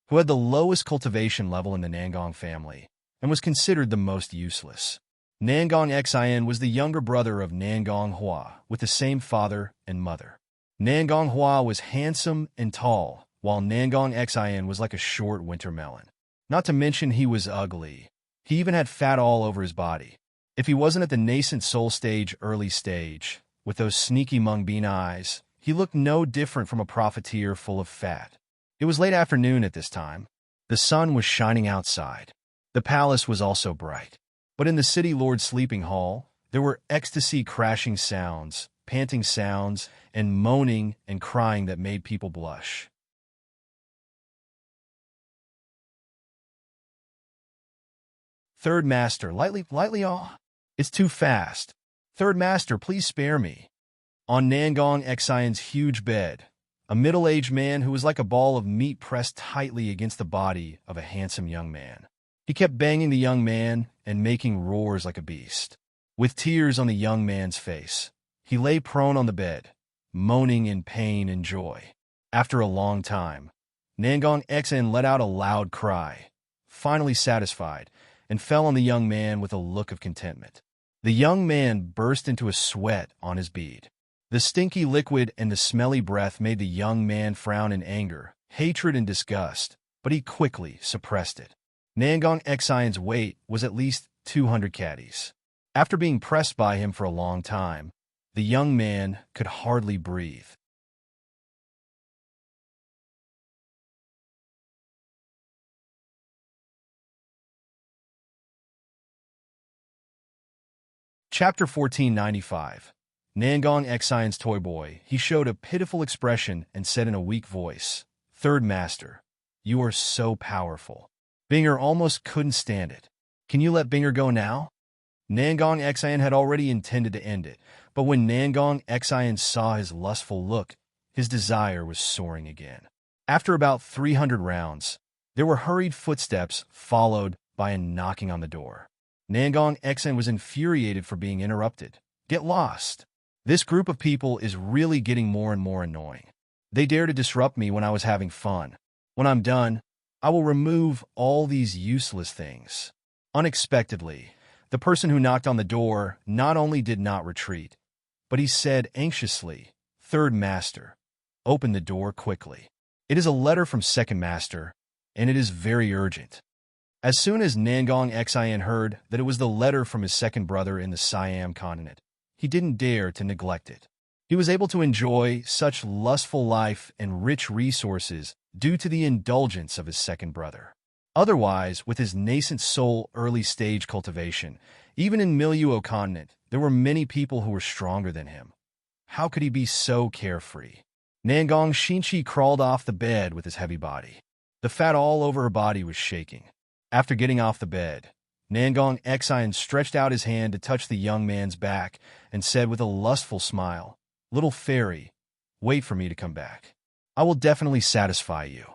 who had the lowest cultivation level in the Nangong family and was considered the most useless. Nangong Xian was the younger brother of Nangong Hua, with the same father and mother. Nangong Hua was handsome and tall, while Nangong Xian was like a short winter melon. Not to mention he was ugly. He even had fat all over his body. If he wasn't at the nascent soul stage, early stage, with those sneaky mung bean eyes, he looked no different from a profiteer full of fat. It was late afternoon at this time. The sun was shining outside. The palace was also bright. But in the city lord's sleeping hall, there were ecstasy crashing sounds, panting sounds, and moaning and crying that made people blush. Third Master, lightly, it's too fast. Third Master, please spare me. On Nangong Xian's huge bed, a middle-aged man who was like a ball of meat pressed tightly against the body of a handsome young man. He kept banging the young man and making roars like a beast. With tears on the young man's face, he lay prone on the bed, moaning in pain and joy. After a long time, Nangong Xian let out a loud cry, finally satisfied, and fell on the young man with a look of contentment. The young man burst into a sweat on his bead. The stinky liquid and the smelly breath made the young man frown in anger, hatred, and disgust, but he quickly suppressed it. Nangong Xian's weight was at least 200 caddies. After being pressed by him for a long time, the young man could hardly breathe. Chapter 1495. Nangong Xian's toy boy. He showed a pitiful expression and said in a weak voice, "Third Master, you are so powerful. Binger almost couldn't stand it. Can you let Binger go now?" Nangong Xian had already intended to end it, but when Nangong Xian saw his lustful look, his desire was soaring again. After about 300 rounds, there were hurried footsteps followed by a knocking on the door. Nangong Xen was infuriated for being interrupted. Get lost. This group of people is really getting more and more annoying. They dare to disrupt me when I was having fun. When I'm done, I will remove all these useless things. Unexpectedly, the person who knocked on the door not only did not retreat, but he said anxiously, "Third Master, open the door quickly. It is a letter from Second Master, and it is very urgent." As soon as Nangong Xian heard that it was the letter from his second brother in the Siam continent, he didn't dare to neglect it. He was able to enjoy such lustful life and rich resources due to the indulgence of his second brother. Otherwise, with his nascent soul early-stage cultivation, even in Miluo continent, there were many people who were stronger than him. How could he be so carefree? Nangong Xinchi crawled off the bed with his heavy body. The fat all over her body was shaking. After getting off the bed, Nangong Xian stretched out his hand to touch the young man's back and said with a lustful smile, "Little fairy, wait for me to come back. I will definitely satisfy you."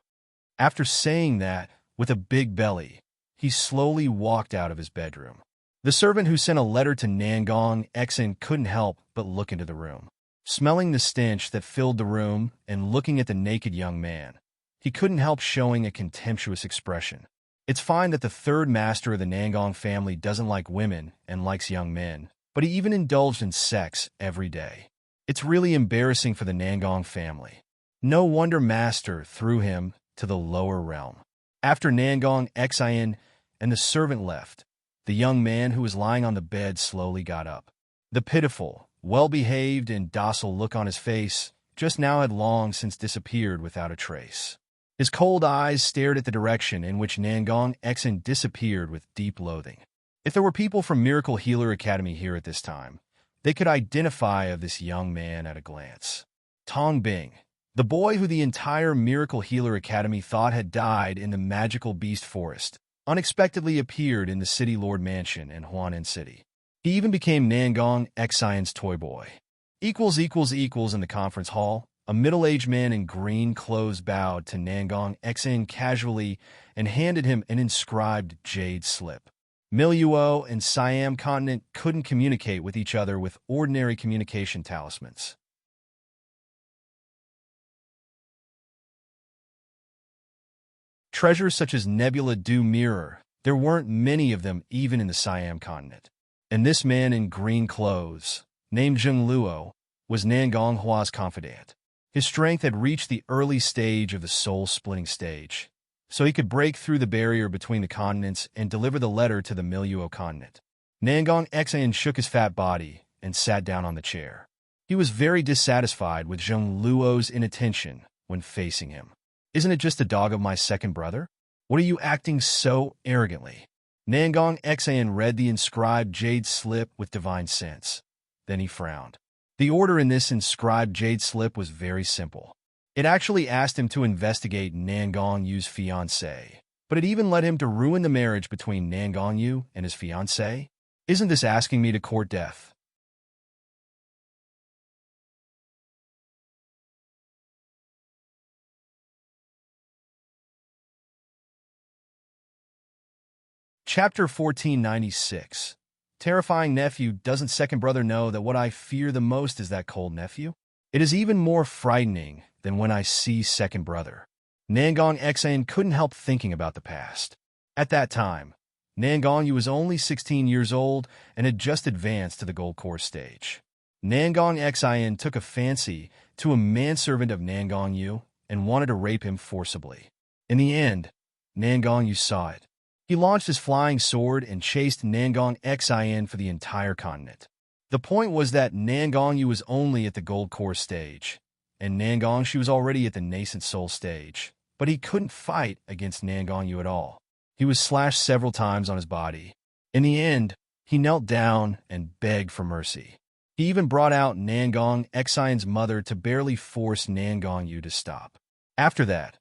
After saying that, with a big belly, he slowly walked out of his bedroom. The servant who sent a letter to Nangong Xian couldn't help but look into the room. Smelling the stench that filled the room and looking at the naked young man, he couldn't help showing a contemptuous expression. It's fine that the third master of the Nangong family doesn't like women and likes young men, but he even indulged in sex every day. It's really embarrassing for the Nangong family. No wonder Master threw him to the lower realm. After Nangong Xian and the servant left, the young man who was lying on the bed slowly got up. The pitiful, well-behaved and docile look on his face just now had long since disappeared without a trace. His cold eyes stared at the direction in which Nangong Xian disappeared with deep loathing. If there were people from Miracle Healer Academy here at this time, they could identify of this young man at a glance. Tong Bing, the boy who the entire Miracle Healer Academy thought had died in the magical beast forest, unexpectedly appeared in the City Lord Mansion in Huanan City. He even became Nangong Xian's toy boy. In the conference hall, a middle-aged man in green clothes bowed to Nangong Xian casually and handed him an inscribed jade slip. Miluo and Siam continent couldn't communicate with each other with ordinary communication talismans. Treasures such as Nebula Du Mirror, there weren't many of them even in the Siam continent. And this man in green clothes, named Zheng Luo, was Nangong Hua's confidant. His strength had reached the early stage of the soul-splitting stage, so he could break through the barrier between the continents and deliver the letter to the Miluo continent. Nangong Xian shook his fat body and sat down on the chair. He was very dissatisfied with Zheng Luo's inattention when facing him. "Isn't it just the dog of my second brother? What are you acting so arrogantly?" Nangong Xian read the inscribed jade slip with divine sense. Then he frowned. The order in this inscribed jade slip was very simple. It actually asked him to investigate Nangong Yu's fiancée, but it even led him to ruin the marriage between Nangong Yu and his fiancée. Isn't this asking me to court death? Chapter 1496. Terrifying nephew. Doesn't second brother know that what I fear the most is that cold nephew? It is even more frightening than when I see second brother. Nangong Xian couldn't help thinking about the past. At that time, Nangong Yu was only 16 years old and had just advanced to the gold core stage. Nangong Xian took a fancy to a manservant of Nangong Yu and wanted to rape him forcibly. In the end, Nangong Yu saw it. He launched his flying sword and chased Nangong Xian for the entire continent. The point was that Nangong Yu was only at the gold core stage, and Nangong Shi was already at the nascent soul stage, but he couldn't fight against Nangong Yu at all. He was slashed several times on his body. In the end, he knelt down and begged for mercy. He even brought out Nangong Xian's mother to barely force Nangong Yu to stop. After that,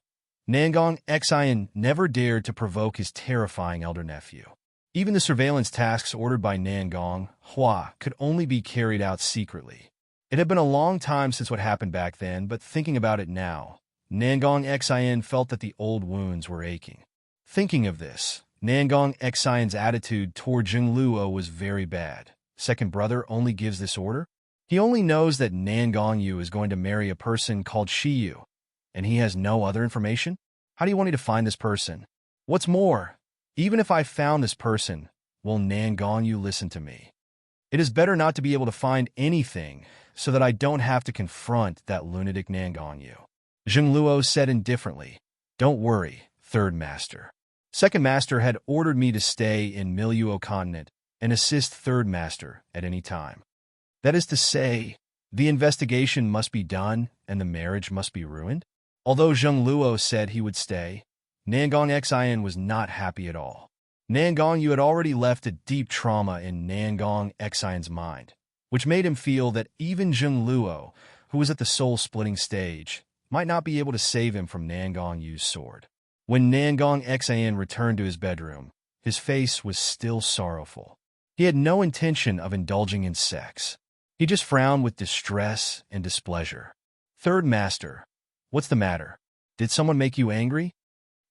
Nangong Xian never dared to provoke his terrifying elder nephew. Even the surveillance tasks ordered by Nangong Hua could only be carried out secretly. It had been a long time since what happened back then, but thinking about it now, Nangong Xian felt that the old wounds were aching. Thinking of this, Nangong Xian's attitude toward Zheng Luo was very bad. Second brother only gives this order? He only knows that Nangong Yu is going to marry a person called Shi Yu, and he has no other information? How do you want me to find this person? What's more, even if I found this person, will Nangong Yu listen to me? It is better not to be able to find anything so that I don't have to confront that lunatic Nangong Yu. Zheng Luo said indifferently, "Don't worry, third master. Second master had ordered me to stay in Miluo continent and assist third master at any time. That is to say, the investigation must be done and the marriage must be ruined." Although Zheng Luo said he would stay, Nangong Xian was not happy at all. Nangong Yu had already left a deep trauma in Nangong Xian's mind, which made him feel that even Zheng Luo, who was at the soul-splitting stage, might not be able to save him from Nangong Yu's sword. When Nangong Xian returned to his bedroom, his face was still sorrowful. He had no intention of indulging in sex. He just frowned with distress and displeasure. "Third master, what's the matter? Did someone make you angry?"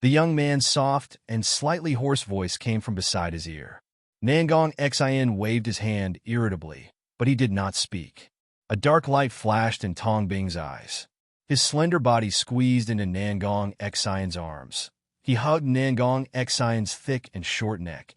The young man's soft and slightly hoarse voice came from beside his ear. Nangong Xian waved his hand irritably, but he did not speak. A dark light flashed in Tong Bing's eyes. His slender body squeezed into Nangong Xian's arms. He hugged Nangong Xian's thick and short neck,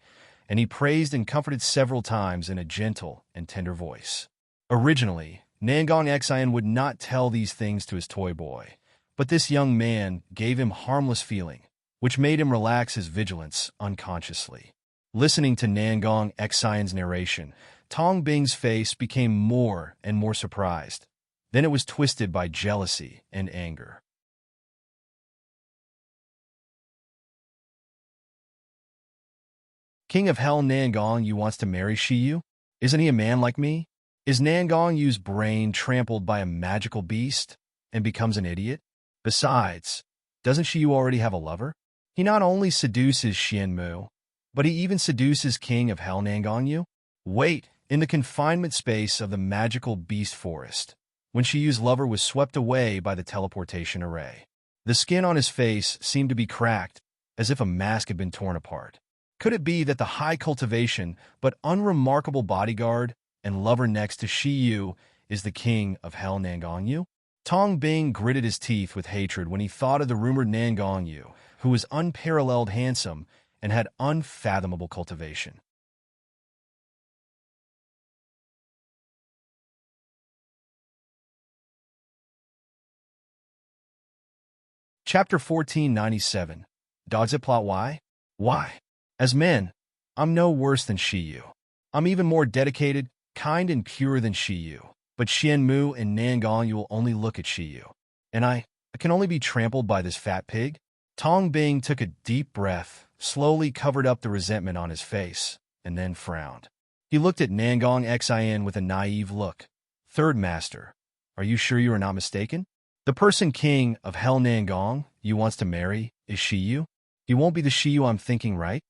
and he praised and comforted several times in a gentle and tender voice. Originally, Nangong Xian would not tell these things to his toy boy, but this young man gave him harmless feeling, which made him relax his vigilance unconsciously. Listening to Nangong Xian's narration, Tong Bing's face became more and more surprised. Then it was twisted by jealousy and anger. King of Hell Nangong Yu wants to marry Shi Yu? Isn't he a man like me? Is Nangong Yu's brain trampled by a magical beast and becomes an idiot? Besides, doesn't Shi Yu already have a lover? He not only seduces Xianmu, but he even seduces King of Hell Nangong Yu? Wait, in the confinement space of the magical beast forest, when Shi Yu's lover was swept away by the teleportation array. The skin on his face seemed to be cracked, as if a mask had been torn apart. Could it be that the high cultivation but unremarkable bodyguard and lover next to Shi Yu is the King of Hell Nangong Yu? Tong Bing gritted his teeth with hatred when he thought of the rumored Nangong Yu, who was unparalleled handsome and had unfathomable cultivation. Chapter 1497. Dogs it plot why? Why? As men, I'm no worse than Shi Yu. I'm even more dedicated, kind, and pure than Shi Yu. But Xianmu and Nangong Yu will only look at Shi Yu. And I can only be trampled by this fat pig? Tong Bing took a deep breath, slowly covered up the resentment on his face, and then frowned. He looked at Nangong Xian with a naive look. "Third master, are you sure you are not mistaken? The person King of Hell Nangong Yu wants to marry is Shi Yu? He won't be the Shi Yu I'm thinking, right?"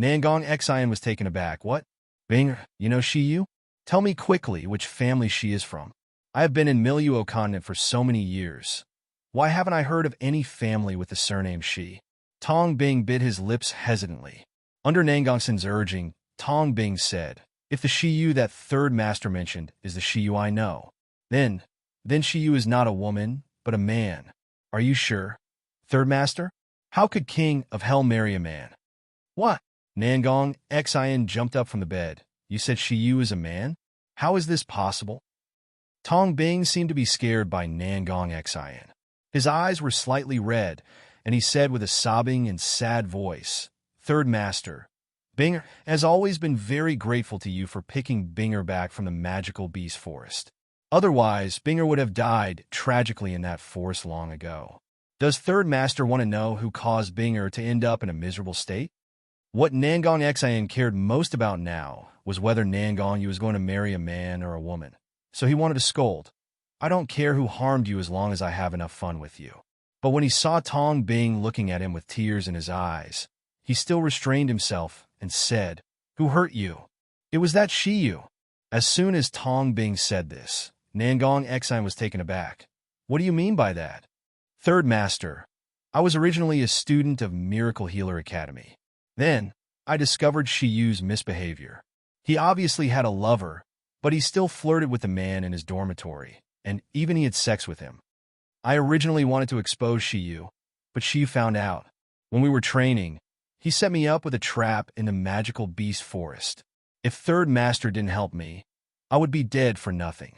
Nangong Xian was taken aback. "What? Bing, you know Shi Yu? Tell me quickly which family she is from. I have been in Miluo continent for so many years. Why haven't I heard of any family with the surname Shi?" Tong Bing bit his lips hesitantly. Under Nangong's urging, Tong Bing said, "If the Shi Yu that third master mentioned is the Shi Yu I know, then Shi Yu is not a woman, but a man. Are you sure, third master? How could King of Hell marry a man?" "What?" Nangong Xian jumped up from the bed. "You said Shi Yu is a man? How is this possible?" Tong Bing seemed to be scared by Nangong Xian. His eyes were slightly red, and he said with a sobbing and sad voice, "Third master, Binger has always been very grateful to you for picking Binger back from the magical beast forest. Otherwise, Binger would have died tragically in that forest long ago. Does third master want to know who caused Binger to end up in a miserable state?" What Nangong Xian cared most about now was whether Nangong Yu was going to marry a man or a woman. So he wanted to scold. "I don't care who harmed you as long as I have enough fun with you." But when he saw Tong Bing looking at him with tears in his eyes, he still restrained himself and said, "Who hurt you?" "It was that Shi Yu." As soon as Tong Bing said this, Nangong Exine was taken aback. What do you mean by that? Third Master, I was originally a student of Miracle Healer Academy. Then, I discovered Shiyu's misbehavior. He obviously had a lover, but he still flirted with the man in his dormitory, and even he had sex with him. I originally wanted to expose Shiyu, but Shiyu found out. When we were training, he set me up with a trap in the magical beast forest. If Third Master didn't help me, I would be dead for nothing.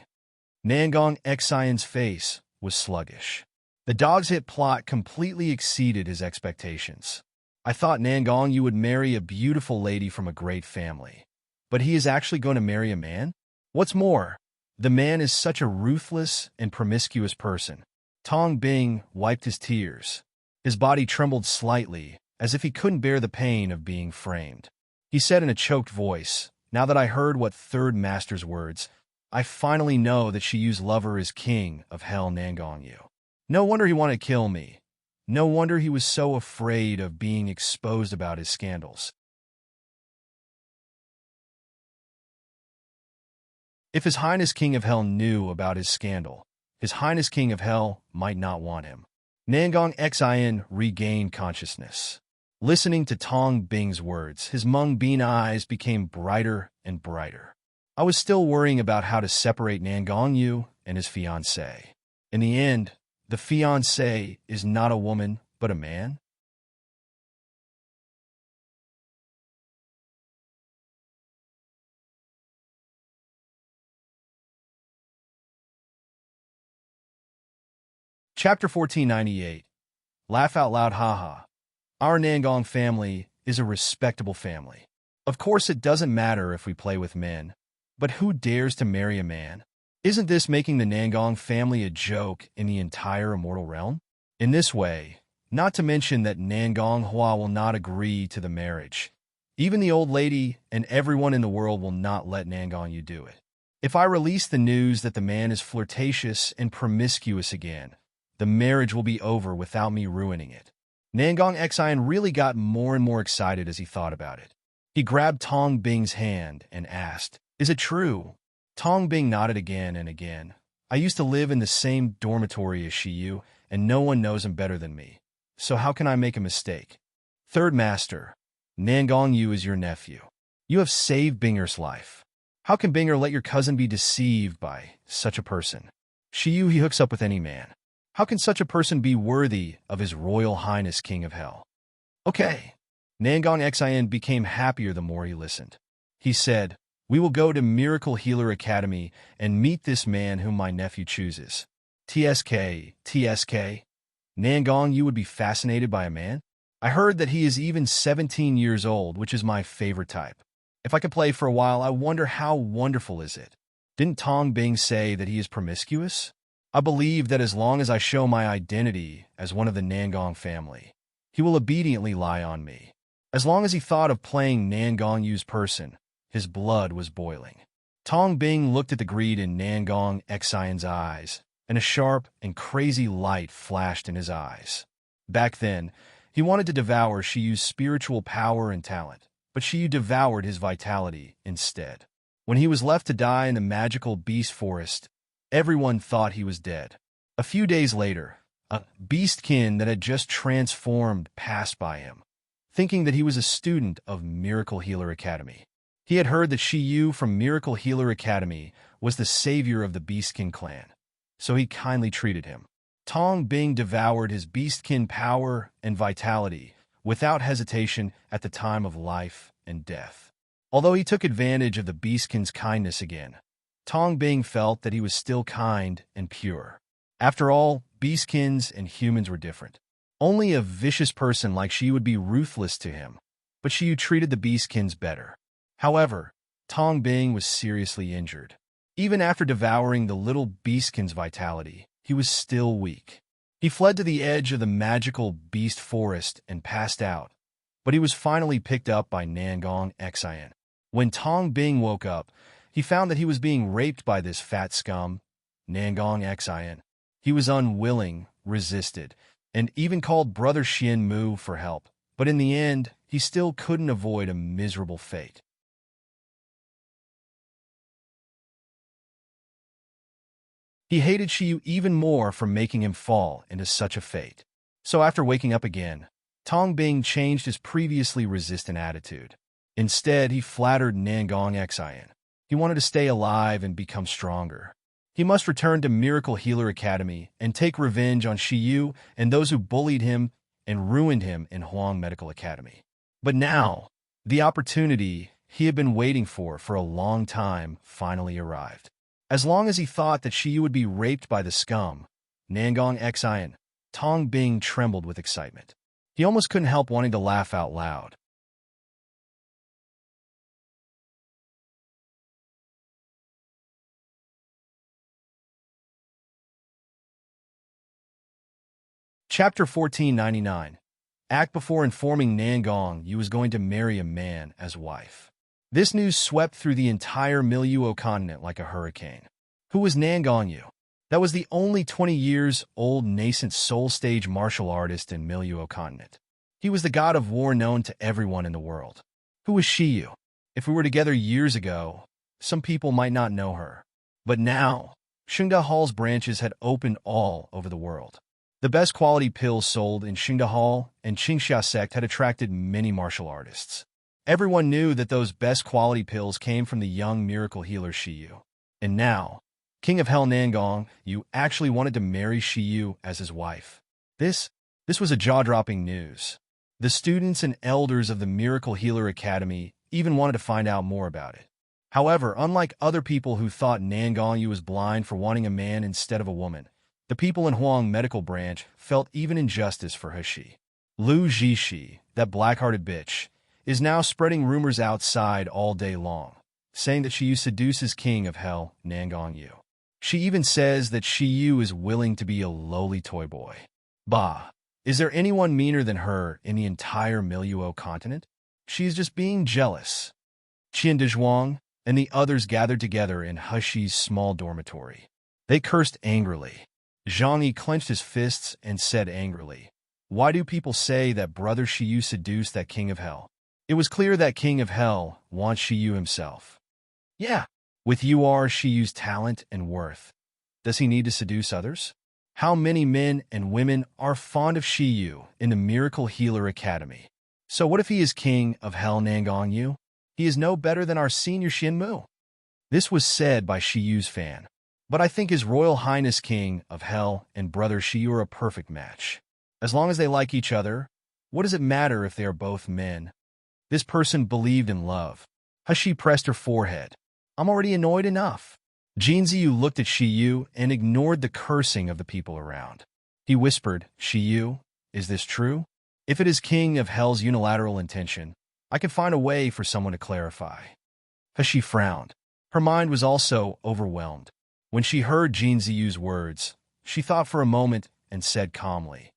Nangong Xian's face was sluggish. The dog's hit plot completely exceeded his expectations. I thought Nangong you would marry a beautiful lady from a great family. But he is actually going to marry a man? What's more, the man is such a ruthless and promiscuous person. Tong Bing wiped his tears. His body trembled slightly, as if he couldn't bear the pain of being framed. He said in a choked voice, "Now that I heard what Third Master's words, I finally know that Shiyu's lover is king of hell Nangong Yu. No wonder he wanted to kill me. No wonder he was so afraid of being exposed about his scandals. If His Highness King of Hell knew about his scandal, His Highness King of Hell might not want him." Nangong Xian regained consciousness. Listening to Tong Bing's words, his Mung Bean eyes became brighter and brighter. I was still worrying about how to separate Nangong Yu and his fiancée. In the end, the fiancé is not a woman, but a man? Chapter 1498. Laugh out loud, haha. Our Nangong family is a respectable family. Of course, it doesn't matter if we play with men, but who dares to marry a man? Isn't this making the Nangong family a joke in the entire immortal realm? In this way, not to mention that Nangong Hua will not agree to the marriage. Even the old lady and everyone in the world will not let Nangong Yu do it. If I release the news that the man is flirtatious and promiscuous again, the marriage will be over without me ruining it. Nangong Xian really got more and more excited as he thought about it. He grabbed Tong Bing's hand and asked, "Is it true?" Tong Bing nodded again and again. "I used to live in the same dormitory as Shiyu, and no one knows him better than me. So how can I make a mistake? Third Master, Nangong Yu is your nephew. You have saved Binger's life. How can Binger let your cousin be deceived by such a person? Shiyu, he hooks up with any man. How can such a person be worthy of His Royal Highness King of Hell?" Okay. Nangong Xian became happier the more he listened. He said, "We will go to Miracle Healer Academy and meet this man whom my nephew chooses. TSK. Nangong, you would be fascinated by a man? I heard that he is even 17 years old, which is my favorite type. If I could play for a while, I wonder how wonderful is it. Didn't Tong Bing say that he is promiscuous? I believe that as long as I show my identity as one of the Nangong family, he will obediently lie on me." As long as he thought of playing Nangong Yu's person, his blood was boiling. Tong Bing looked at the greed in Nangong Xian's eyes, and a sharp and crazy light flashed in his eyes. Back then, he wanted to devour Shiyu's spiritual power and talent, but Shiyu devoured his vitality instead. When he was left to die in the magical beast forest, everyone thought he was dead. A few days later, a beastkin that had just transformed passed by him, thinking that he was a student of Miracle Healer Academy. He had heard that Shiyu from Miracle Healer Academy was the savior of the Beastkin clan, so he kindly treated him. Tong Bing devoured his Beastkin power and vitality without hesitation at the time of life and death. Although he took advantage of the Beastkin's kindness again, Tong Bing felt that he was still kind and pure. After all, Beastkins and humans were different. Only a vicious person like Shiyu would be ruthless to him, but Shiyu treated the Beastkins better. However, Tong Bing was seriously injured. Even after devouring the little Beastkin's vitality, he was still weak. He fled to the edge of the magical beast forest and passed out, but he was finally picked up by Nangong Xian. When Tong Bing woke up, he found that he was being raped by this fat scum, Nangong Xian. He was unwilling, resisted, and even called Brother Xian Mu for help. But in the end, he still couldn't avoid a miserable fate. He hated Shiyu even more for making him fall into such a fate. So after waking up again, Tong Bing changed his previously resistant attitude. Instead, he flattered Nangong Xian. He wanted to stay alive and become stronger. He must return to Miracle Healer Academy and take revenge on Shiyu and those who bullied him and ruined him in Huang Medical Academy. But now, the opportunity he had been waiting for a long time finally arrived. As long as he thought that Shiyu would be raped by the scum, Nangong Xian, Tong Bing trembled with excitement. He almost couldn't help wanting to laugh out loud. Chapter 1499. Act before informing Nangong you was going to marry a man as wife. This news swept through the entire Miluo continent like a hurricane. Who was Nangong Yu? That was the only 20 years old nascent soul stage martial artist in Miluo continent. He was the god of war known to everyone in the world. Who was Shiyu? If we were together years ago, some people might not know her. But now, Xingda Hall's branches had opened all over the world. The best quality pills sold in Xingda Hall and Qingxia sect had attracted many martial artists. Everyone knew that those best quality pills came from the young miracle healer Shiyu. And now, King of Hell Nangong, you actually wanted to marry Shiyu as his wife. This was a jaw-dropping news. The students and elders of the Miracle Healer Academy even wanted to find out more about it. However, unlike other people who thought Nangong Yu was blind for wanting a man instead of a woman, the people in Huang Medical Branch felt even injustice for He. Lu Jishi, that black-hearted bitch, is now spreading rumors outside all day long, saying that Shiyu seduces King of Hell, Nangong Yu. She even says that Shiyu is willing to be a lowly toy boy. Bah, is there anyone meaner than her in the entire Miluo continent? She is just being jealous. Qian Dezhuang and the others gathered together in Hushi's small dormitory. They cursed angrily. Zhang Yi clenched his fists and said angrily, "Why do people say that brother Shiyu seduced that King of Hell? It was clear that King of Hell wants Shiyu himself. Yeah, with Shiyu's talent and worth, does he need to seduce others? How many men and women are fond of Shiyu in the Miracle Healer Academy? So what if he is King of Hell Nangong Yu? He is no better than our senior Shinmu." This was said by Shiyu's fan. But I think His Royal Highness King of Hell and brother Shiyu are a perfect match. As long as they like each other, what does it matter if they are both men? This person believed in love. Hashi pressed her forehead. I'm already annoyed enough. Jinziyu looked at Shiyu and ignored the cursing of the people around. He whispered, "Shiyu, is this true? If it is King of Hell's unilateral intention, I can find a way for someone to clarify." Hashi frowned. Her mind was also overwhelmed. When she heard Jinziyu's words, she thought for a moment and said calmly,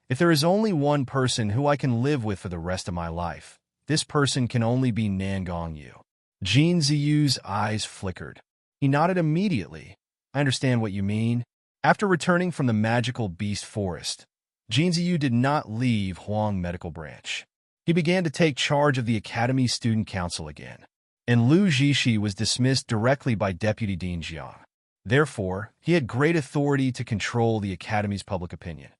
"If there is only one person who I can live with for the rest of my life, this person can only be Nangong Yu." Jinziyu's eyes flickered. He nodded immediately. "I understand what you mean." After returning from the magical beast forest, Jinziyu did not leave Huang Medical Branch. He began to take charge of the Academy Student Council again, and Lu Jishi was dismissed directly by Deputy Dean Jiang. Therefore, he had great authority to control the Academy's public opinion.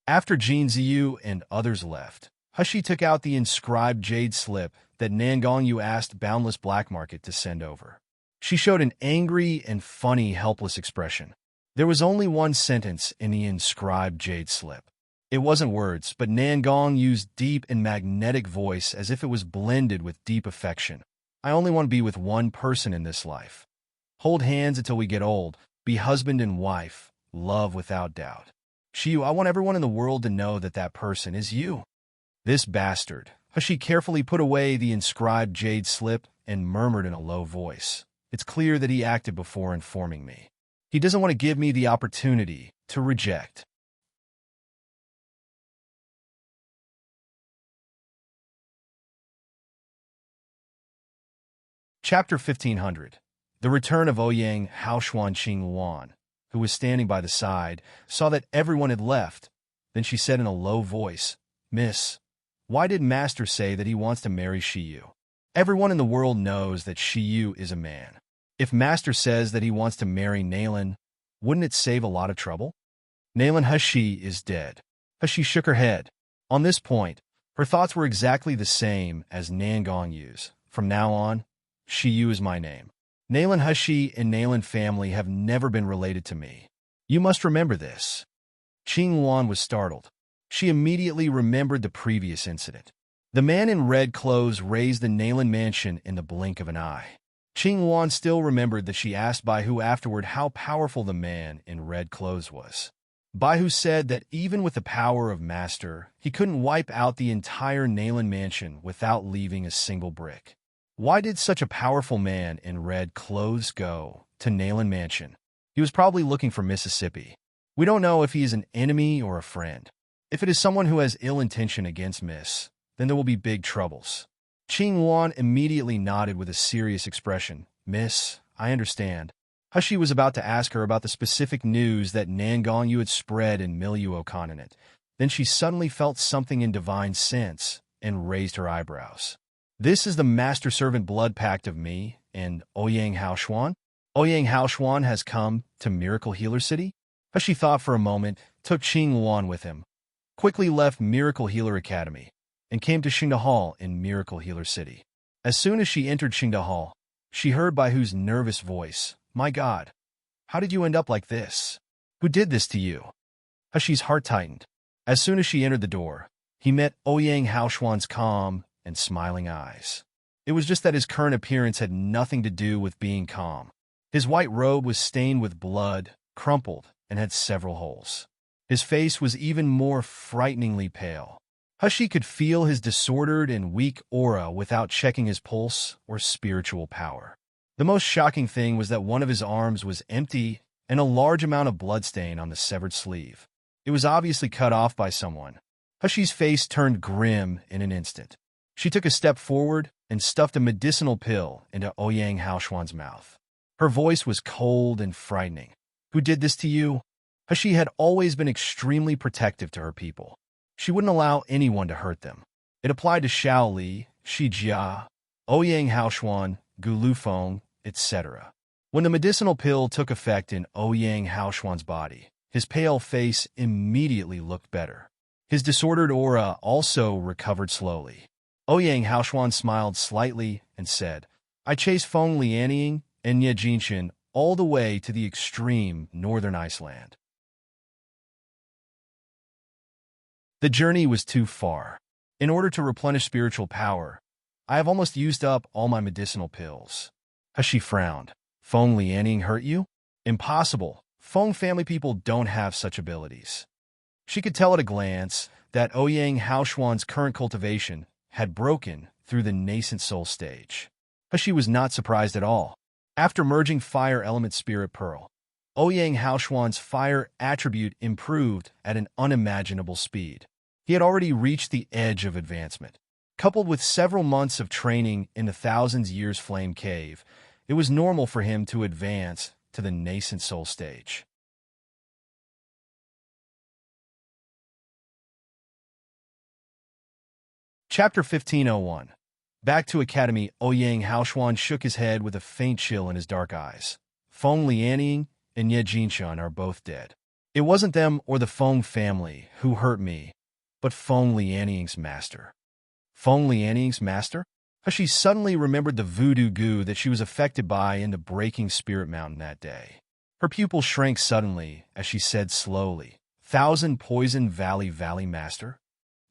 After Jinziyu and others left, Hashi took out the inscribed jade slip that Nangong Yu asked Boundless Black Market to send over. She showed an angry and funny, helpless expression. There was only one sentence in the inscribed jade slip. It wasn't words, but Nangong Yu's deep and magnetic voice as if it was blended with deep affection. "I only want to be with one person in this life. Hold hands until we get old, be husband and wife, love without doubt. Shiyu, I want everyone in the world to know that that person is you." This bastard. Hashi carefully put away the inscribed jade slip and murmured in a low voice, "It's clear that he acted before informing me. He doesn't want to give me the opportunity to reject." Chapter 1500. The return of Ouyang Haoshuan Qing Luan, who was standing by the side, saw that everyone had left. Then she said in a low voice, "Miss, why did Master say that he wants to marry Shiyu?" Everyone in the world knows that Shiyu is a man. If Master says that he wants to marry Nalan, wouldn't it save a lot of trouble? Nalan Hashi is dead. Hashi shook her head. On this point, her thoughts were exactly the same as Nangong Yu's. From now on, Shiyu is my name. Nalan Hashi and Nalan family have never been related to me. You must remember this. Qing Wan was startled. She immediately remembered the previous incident. The man in red clothes raised the Nalan mansion in the blink of an eye. Qing Wan still remembered that she asked Baihu afterward how powerful the man in red clothes was. Baihu said that even with the power of Master, he couldn't wipe out the entire Nalan mansion without leaving a single brick. Why did such a powerful man in red clothes go to Nalan mansion? He was probably looking for Mississippi. We don't know if he is an enemy or a friend. If it is someone who has ill intention against Miss, then there will be big troubles. Qing Wan immediately nodded with a serious expression. Miss, I understand. Hashi was about to ask her about the specific news that Nangong Yu had spread in Miluo continent. Then she suddenly felt something in divine sense and raised her eyebrows. This is the master-servant blood pact of me and Ouyang Haoshuan? Ouyang Haoshuan has come to Miracle Healer City? Hashi thought for a moment, took Qing Wan with him, quickly left Miracle Healer Academy, and came to Xingda Hall in Miracle Healer City. As soon as she entered Xingda Hall, she heard Baihu's nervous voice. My God, how did you end up like this? Who did this to you? Hashi's heart tightened. As soon as she entered the door, he met Ouyang Haoshuan's calm and smiling eyes. It was just that his current appearance had nothing to do with being calm. His white robe was stained with blood, crumpled, and had several holes. His face was even more frighteningly pale. Hashi could feel his disordered and weak aura without checking his pulse or spiritual power. The most shocking thing was that one of his arms was empty and a large amount of bloodstain on the severed sleeve. It was obviously cut off by someone. Hashi's face turned grim in an instant. She took a step forward and stuffed a medicinal pill into Ouyang Haoshuan's mouth. Her voice was cold and frightening. Who did this to you? Hashi had always been extremely protective to her people. She wouldn't allow anyone to hurt them. It applied to Xiao Li, Shi Jia, Ouyang Haoshuan, Gu Lufeng, etc. When the medicinal pill took effect in Ouyang Haoshuan's body, his pale face immediately looked better. His disordered aura also recovered slowly. Ouyang Haoshuan smiled slightly and said, I chased Feng Lianying and Ye Jinshin all the way to the extreme northern Iceland. The journey was too far. In order to replenish spiritual power, I have almost used up all my medicinal pills. Hashi frowned. Feng Lianying hurt you? Impossible. Feng family people don't have such abilities. She could tell at a glance that Ouyang Haoshuan's current cultivation had broken through the nascent soul stage. Hashi was not surprised at all. After merging Fire Element Spirit Pearl, Ouyang Haoshuan's fire attribute improved at an unimaginable speed. He had already reached the edge of advancement. Coupled with several months of training in the Thousands Years Flame Cave, it was normal for him to advance to the nascent soul stage. Chapter 1501. Back to Academy, Ouyang Haoshuan shook his head with a faint chill in his dark eyes. Feng Lianying and Ye Jinshan are both dead. It wasn't them or the Feng family who hurt me, but Feng Lianying's master. Feng Lianying's master? Hashi suddenly remembered the voodoo goo that she was affected by in the Breaking Spirit Mountain that day. Her pupil shrank suddenly as she said slowly, Thousand Poison Valley Master?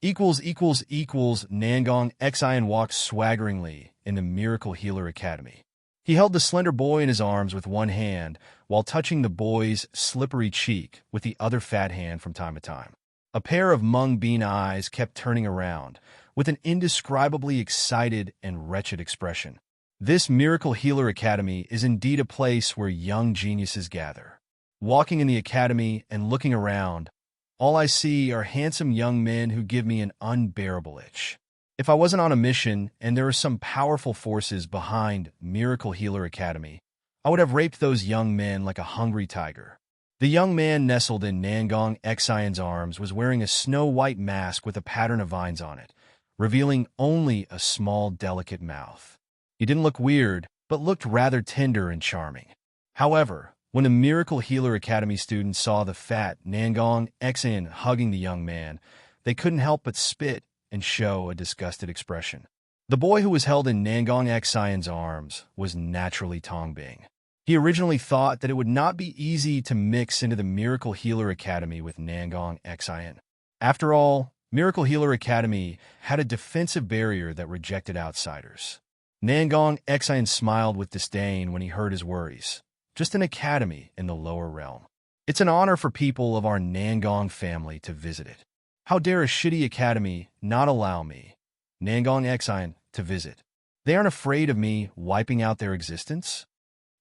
Nangong Xian walked swaggeringly in the Miracle Healer Academy. He held the slender boy in his arms with one hand while touching the boy's slippery cheek with the other fat hand from time to time. A pair of mung bean eyes kept turning around with an indescribably excited and wretched expression. This Miracle Healer Academy is indeed a place where young geniuses gather. Walking in the academy and looking around, all I see are handsome young men who give me an unbearable itch. If I wasn't on a mission and there are some powerful forces behind Miracle Healer Academy, I would have raped those young men like a hungry tiger. The young man nestled in Nangong Xian's arms was wearing a snow-white mask with a pattern of vines on it, revealing only a small, delicate mouth. He didn't look weird, but looked rather tender and charming. However, when the Miracle Healer Academy students saw the fat Nangong Xin hugging the young man, they couldn't help but spit and show a disgusted expression. The boy who was held in Nangong Xion's arms was naturally Tongbing. He originally thought that it would not be easy to mix into the Miracle Healer Academy with Nangong Xion. After all, Miracle Healer Academy had a defensive barrier that rejected outsiders. Nangong Xion smiled with disdain when he heard his worries. Just an academy in the lower realm. It's an honor for people of our Nangong family to visit it. How dare a shitty academy not allow me, Nangong Xion, to visit? They aren't afraid of me wiping out their existence?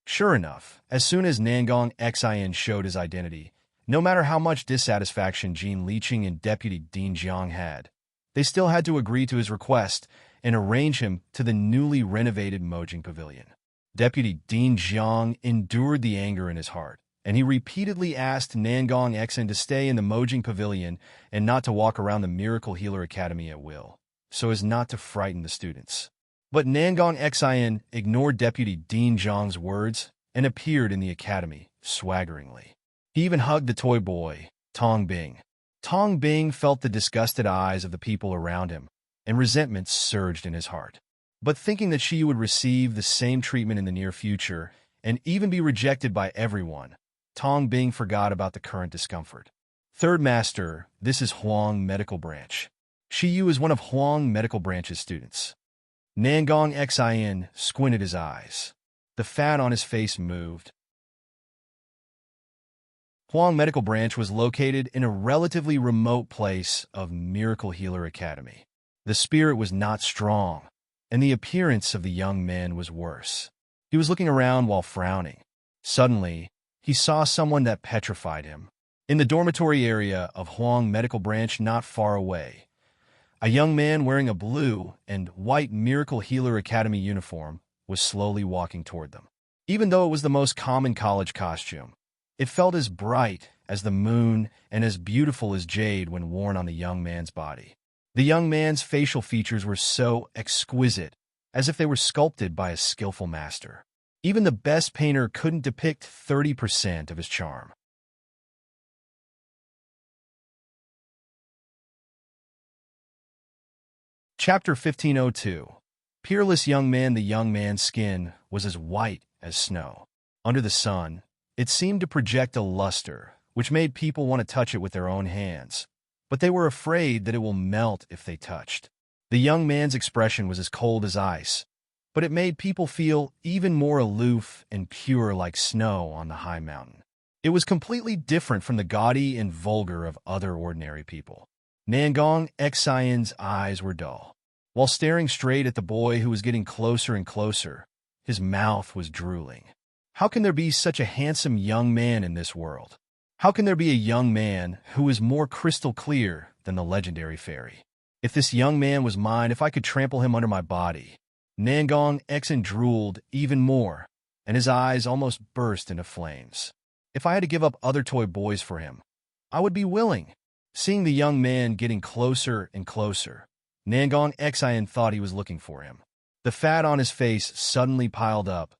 Sure enough, as soon as Nangong Xion showed his identity, no matter how much dissatisfaction Jean Liqing and Deputy Dean Jiang had, they still had to agree to his request and arrange him to the newly renovated Mojing Pavilion. Deputy Dean Jiang endured the anger in his heart, and he repeatedly asked Nangong Xion to stay in the Mojing Pavilion and not to walk around the Miracle Healer Academy at will, so as not to frighten the students. But Nangong Xion ignored Deputy Dean Jiang's words and appeared in the academy, swaggeringly. He even hugged the toy boy, Tongbing. Tongbing felt the disgusted eyes of the people around him, and resentment surged in his heart. But thinking that she would receive the same treatment in the near future, and even be rejected by everyone, Tongbing forgot about the current discomfort. Third Master, this is Huang Medical Branch. Shiyu is one of Huang Medical Branch's students. Nangong Xion squinted his eyes. The fat on his face moved. Huang Medical Branch was located in a relatively remote place of Miracle Healer Academy. The spirit was not strong, and the appearance of the young man was worse. He was looking around while frowning. Suddenly, he saw someone that petrified him. In the dormitory area of Huang Medical Branch not far away, a young man wearing a blue and white Miracle Healer Academy uniform was slowly walking toward them. Even though it was the most common college costume, it felt as bright as the moon and as beautiful as jade when worn on the young man's body. The young man's facial features were so exquisite, as if they were sculpted by a skillful master. Even the best painter couldn't depict 30% of his charm. Chapter 1502. Peerless young man. The young man's skin was as white as snow. Under the sun, it seemed to project a luster, which made people want to touch it with their own hands, but they were afraid that it will melt if they touched. The young man's expression was as cold as ice, but it made people feel even more aloof and pure like snow on the high mountain. It was completely different from the gaudy and vulgar of other ordinary people. Nangong Xion's eyes were dull. While staring straight at the boy who was getting closer and closer, his mouth was drooling. How can there be such a handsome young man in this world? How can there be a young man who is more crystal clear than the legendary fairy? If this young man was mine, if I could trample him under my body. Nangong Xion drooled even more, and his eyes almost burst into flames. If I had to give up other toy boys for him, I would be willing. Seeing the young man getting closer and closer, Nangong Xion thought he was looking for him. The fat on his face suddenly piled up,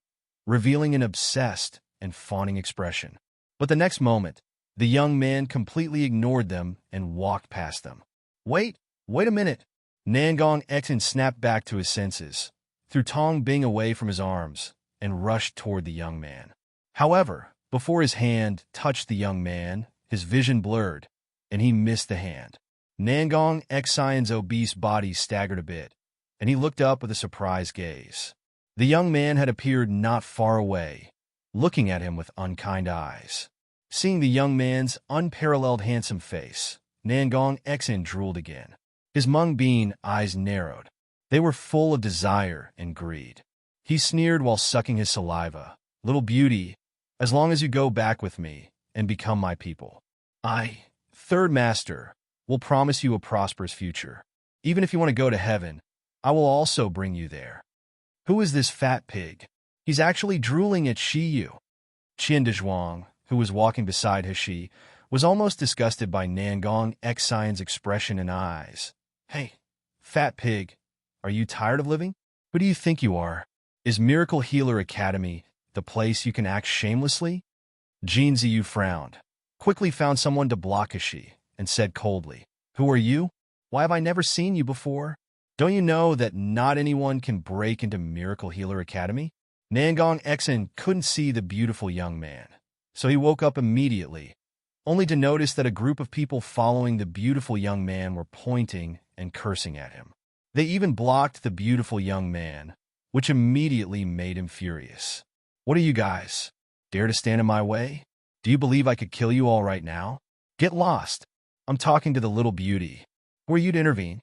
revealing an obsessed and fawning expression. But the next moment, the young man completely ignored them and walked past them. Wait a minute. Nangong Xion snapped back to his senses, threw Tongbing away from his arms, and rushed toward the young man. However, before his hand touched the young man, his vision blurred, and he missed the hand. Nangong Xion's obese body staggered a bit, and he looked up with a surprised gaze. The young man had appeared not far away, looking at him with unkind eyes. Seeing the young man's unparalleled handsome face, Nangong Xion drooled again. His mung bean eyes narrowed. They were full of desire and greed. He sneered while sucking his saliva. Little beauty, as long as you go back with me and become my people, I, Third Master, will promise you a prosperous future. Even if you want to go to heaven, I will also bring you there. Who is this fat pig? He's actually drooling at Shiyu. Qian Dezhuang, who was walking beside He, was almost disgusted by Nangong Xion's expression and eyes. Hey, Fat pig, are you tired of living? Who do you think you are? Is Miracle Healer Academy the place you can act shamelessly? Jin Ziyu frowned, quickly found someone to block Hashi, and said coldly, Who are you? Why have I never seen you before? Don't you know that not anyone can break into Miracle Healer Academy? Nangong Exen couldn't see the beautiful young man, so he woke up immediately, only to notice that a group of people following the beautiful young man were pointing and cursing at him. They even blocked the beautiful young man, which immediately made him furious. What are you guys? Dare to stand in my way? Do you believe I could kill you all right now? Get lost. I'm talking to the little beauty. Who are you to intervene?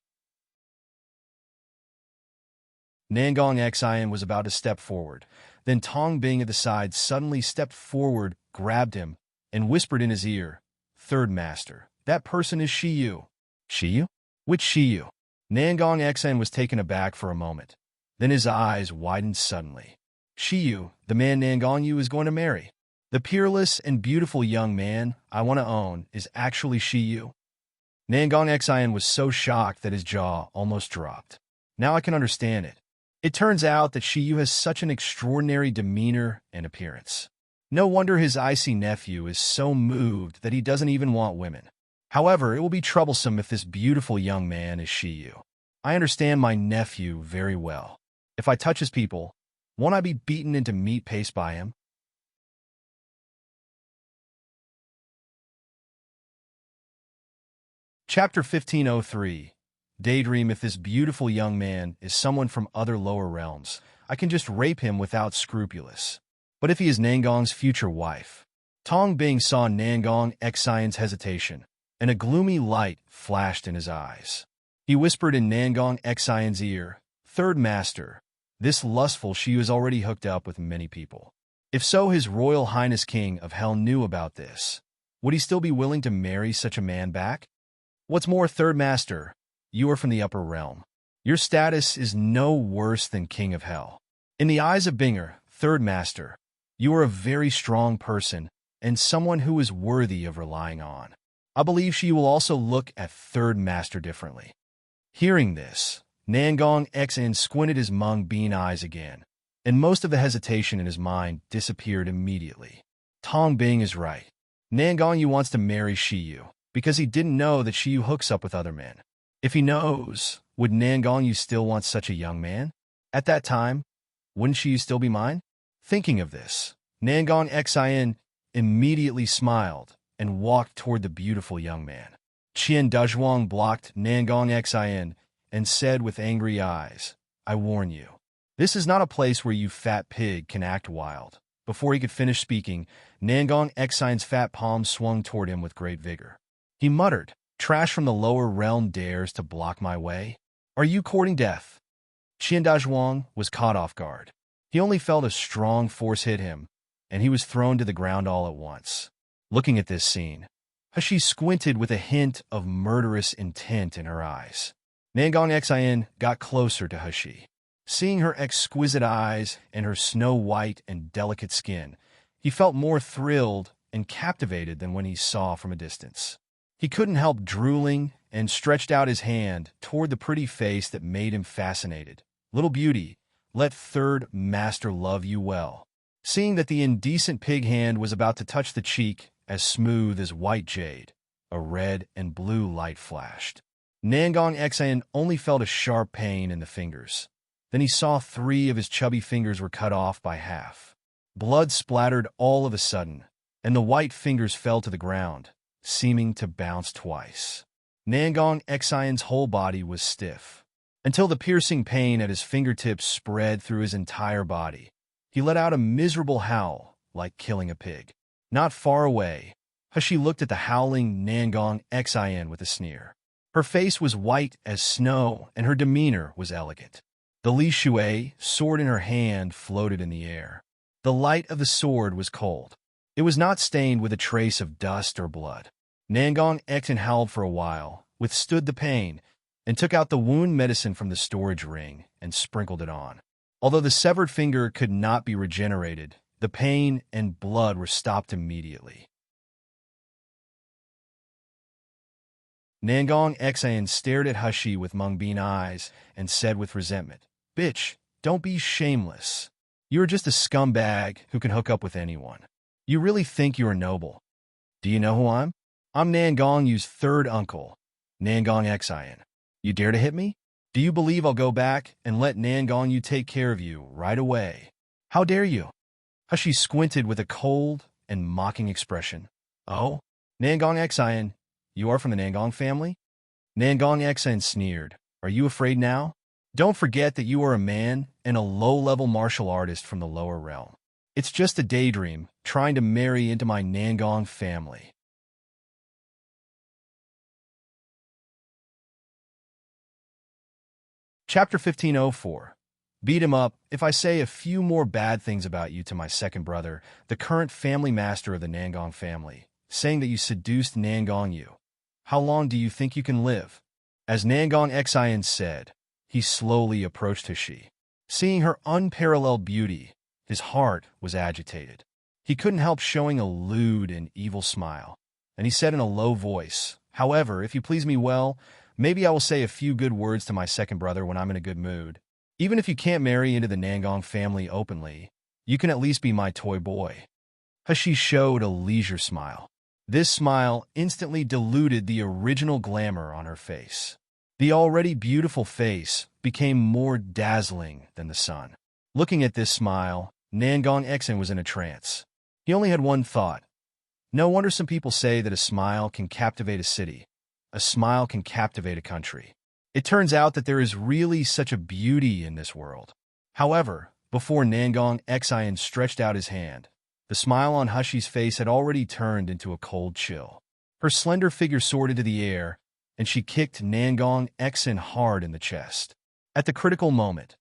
Nangong Xian was about to step forward. Then Tong Bing at the side suddenly stepped forward, grabbed him, and whispered in his ear, Third Master, that person is Shiyu. Shiyu? Which Shiyu? Nangong Xian was taken aback for a moment. Then his eyes widened suddenly. Shiyu, the man Nangong Yu is going to marry. The peerless and beautiful young man I want to own is actually Shiyu. Nangong Xian was so shocked that his jaw almost dropped. Now I can understand it. It turns out that Shiyu has such an extraordinary demeanor and appearance. No wonder his icy nephew is so moved that he doesn't even want women. However, it will be troublesome if this beautiful young man is Shiyu. I understand my nephew very well. If I touch his people, won't I be beaten into meat paste by him? Chapter 1503. Daydream. If this beautiful young man is someone from other lower realms, I can just rape him without scrupulous. But if he is Nangong's future wife? Tong Bing saw Nangong Xian's hesitation, and a gloomy light flashed in his eyes. He whispered in Nangong Xian's ear, Third Master, this lustful Shiyu is already hooked up with many people. If so, His Royal Highness King of Hell knew about this. Would he still be willing to marry such a man back? What's more, Third Master, you are from the upper realm. Your status is no worse than King of Hell. In the eyes of Binger, Third Master, you are a very strong person and someone who is worthy of relying on. I believe she will also look at Third Master differently. Hearing this, Nangong Xian squinted his mung bean eyes again, and most of the hesitation in his mind disappeared immediately. Tong Bing is right. Nangong Yu wants to marry Shiyu because he didn't know that Shiyu hooks up with other men. If he knows, would Nangong Yu still want such a young man? At that time, wouldn't Shiyu still be mine? Thinking of this, Nangong Xian immediately smiled and walked toward the beautiful young man. Qian Dazhuang blocked Nangong Xian and said with angry eyes, I warn you, this is not a place where you fat pig can act wild. Before he could finish speaking, Nangong Xian's fat palm swung toward him with great vigor. He muttered, Trash from the lower realm dares to block my way? Are you courting death? Qian Dazhuang was caught off guard. He only felt a strong force hit him, and he was thrown to the ground all at once. Looking at this scene, Hashi squinted with a hint of murderous intent in her eyes. Nangong Xian got closer to Hashi. Seeing her exquisite eyes and her snow-white and delicate skin, he felt more thrilled and captivated than when he saw from a distance. He couldn't help drooling and stretched out his hand toward the pretty face that made him fascinated. Little beauty, let Third Master love you well. Seeing that the indecent pig hand was about to touch the cheek as smooth as white jade, a red and blue light flashed. Nangong Xian only felt a sharp pain in the fingers. Then he saw 3 of his chubby fingers were cut off by half. Blood splattered all of a sudden, and the white fingers fell to the ground, seeming to bounce twice. Nangong Xian's whole body was stiff, until the piercing pain at his fingertips spread through his entire body. He let out a miserable howl, like killing a pig. Not far away, Hashi looked at the howling Nangong Xian with a sneer. Her face was white as snow, and her demeanor was elegant. The Li Shui sword in her hand floated in the air. The light of the sword was cold. It was not stained with a trace of dust or blood. Nangong Xian howled for a while, withstood the pain, and took out the wound medicine from the storage ring and sprinkled it on. Although the severed finger could not be regenerated, the pain and blood were stopped immediately. Nangong Exayan stared at Hushi with mung-bean eyes and said with resentment, "Bitch, don't be shameless. You are just a scumbag who can hook up with anyone. You really think you are noble. Do you know who I'm? I'm Nangong Yu's third uncle, Nangong Exayan. You dare to hit me? Do you believe I'll go back and let Nangong Yu take care of you right away? How dare you?" Hushi squinted with a cold and mocking expression. "Oh, Nangong Exayan, you are from the Nangong family?" Nangong Exayan sneered. "Are you afraid now? Don't forget that you are a man and a low-level martial artist from the lower realm. It's just a daydream trying to marry into my Nangong family." Chapter 1504. Beat him up if I say a few more bad things about you to my second brother, the current family master of the Nangong family, saying that you seduced Nangong Yu. How long do you think you can live? As Nangong Exayan said, he slowly approached Hushi. Seeing her unparalleled beauty, his heart was agitated. He couldn't help showing a lewd and evil smile, and he said in a low voice, "However, if you please me well, maybe I will say a few good words to my second brother when I'm in a good mood. Even if you can't marry into the Nangong family openly, you can at least be my toy boy." Hushi showed a leisure smile. This smile instantly diluted the original glamour on her face. The already beautiful face became more dazzling than the sun. Looking at this smile, Nangong Exayan was in a trance. He only had one thought. No wonder some people say that a smile can captivate a city. A smile can captivate a country. It turns out that there is really such a beauty in this world. However, before Nangong Exayan stretched out his hand, the smile on Hushi's face had already turned into a cold chill. Her slender figure soared into the air, and she kicked Nangong Exayan hard in the chest. At the critical moment,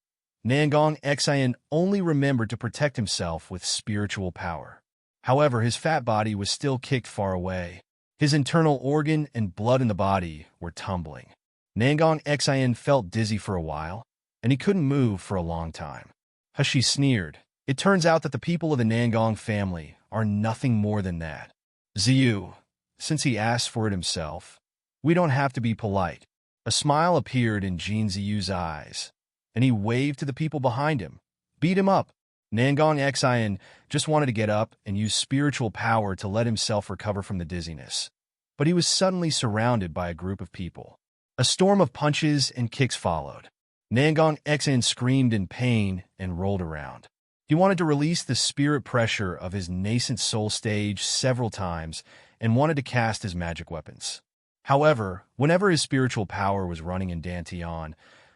Nangong Exayan only remembered to protect himself with spiritual power. However, his fat body was still kicked far away. His internal organ and blood in the body were tumbling. Nangong Exayan felt dizzy for a while, and he couldn't move for a long time. Hushi sneered. It turns out that the people of the Nangong family are nothing more than that. Ziyu, since he asked for it himself, we don't have to be polite. A smile appeared in Jin Ziyu's eyes, and he waved to the people behind him. Beat him up. Nangong Exayan just wanted to get up and use spiritual power to let himself recover from the dizziness. But he was suddenly surrounded by a group of people. A storm of punches and kicks followed. Nangong Exayan screamed in pain and rolled around. He wanted to release the spirit pressure of his nascent soul stage several times and wanted to cast his magic weapons. However, whenever his spiritual power was running in Dantian,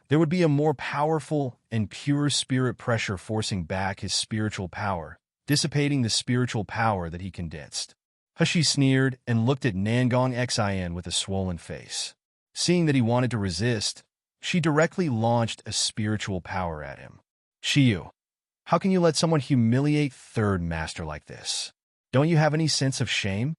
there would be a more powerful and pure spirit pressure forcing back his spiritual power, dissipating the spiritual power that he condensed. Hushi sneered and looked at Nangong Exayan with a swollen face. Seeing that he wanted to resist, she directly launched a spiritual power at him. "Shiyu, how can you let someone humiliate third master like this? Don't you have any sense of shame?"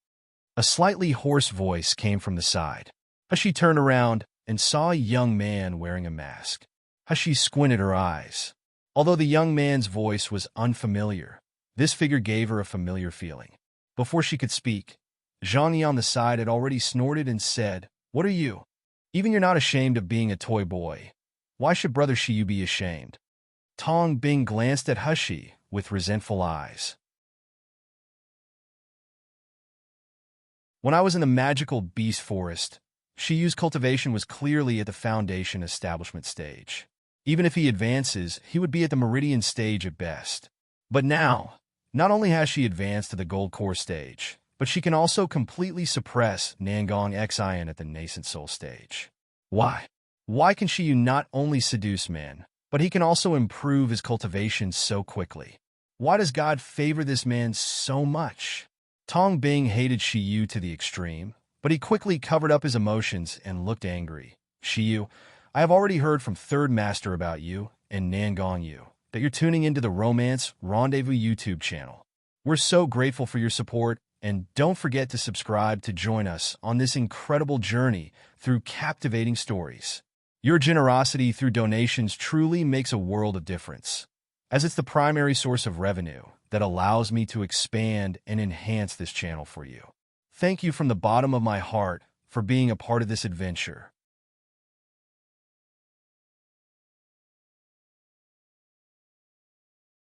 A slightly hoarse voice came from the side. Hushi turned around and saw a young man wearing a mask. Hushi squinted her eyes. Although the young man's voice was unfamiliar, this figure gave her a familiar feeling. Before she could speak, Zhang Yi on the side had already snorted and said, "What are you? Even you're not ashamed of being a toy boy. Why should Brother Shiyu be ashamed?" Tong Bing glanced at Hushi with resentful eyes. When I was in the magical beast forest, Shiyu's cultivation was clearly at the foundation establishment stage. Even if he advances, he would be at the meridian stage at best. But now, not only has she advanced to the gold core stage, but she can also completely suppress Nangong Exayan at the nascent soul stage. Why? Why can Shiyu not only seduce men, but he can also improve his cultivation so quickly? Why does God favor this man so much? Tong Bing hated Shiyu to the extreme, but he quickly covered up his emotions and looked angry. "Shiyu, I have already heard from Third Master about you and Nangong Yu, that you're tuning into the Romance Rendezvous YouTube channel. We're so grateful for your support, and don't forget to subscribe to join us on this incredible journey through captivating stories. Your generosity through donations truly makes a world of difference, as it's the primary source of revenue that allows me to expand and enhance this channel for you. Thank you from the bottom of my heart for being a part of this adventure.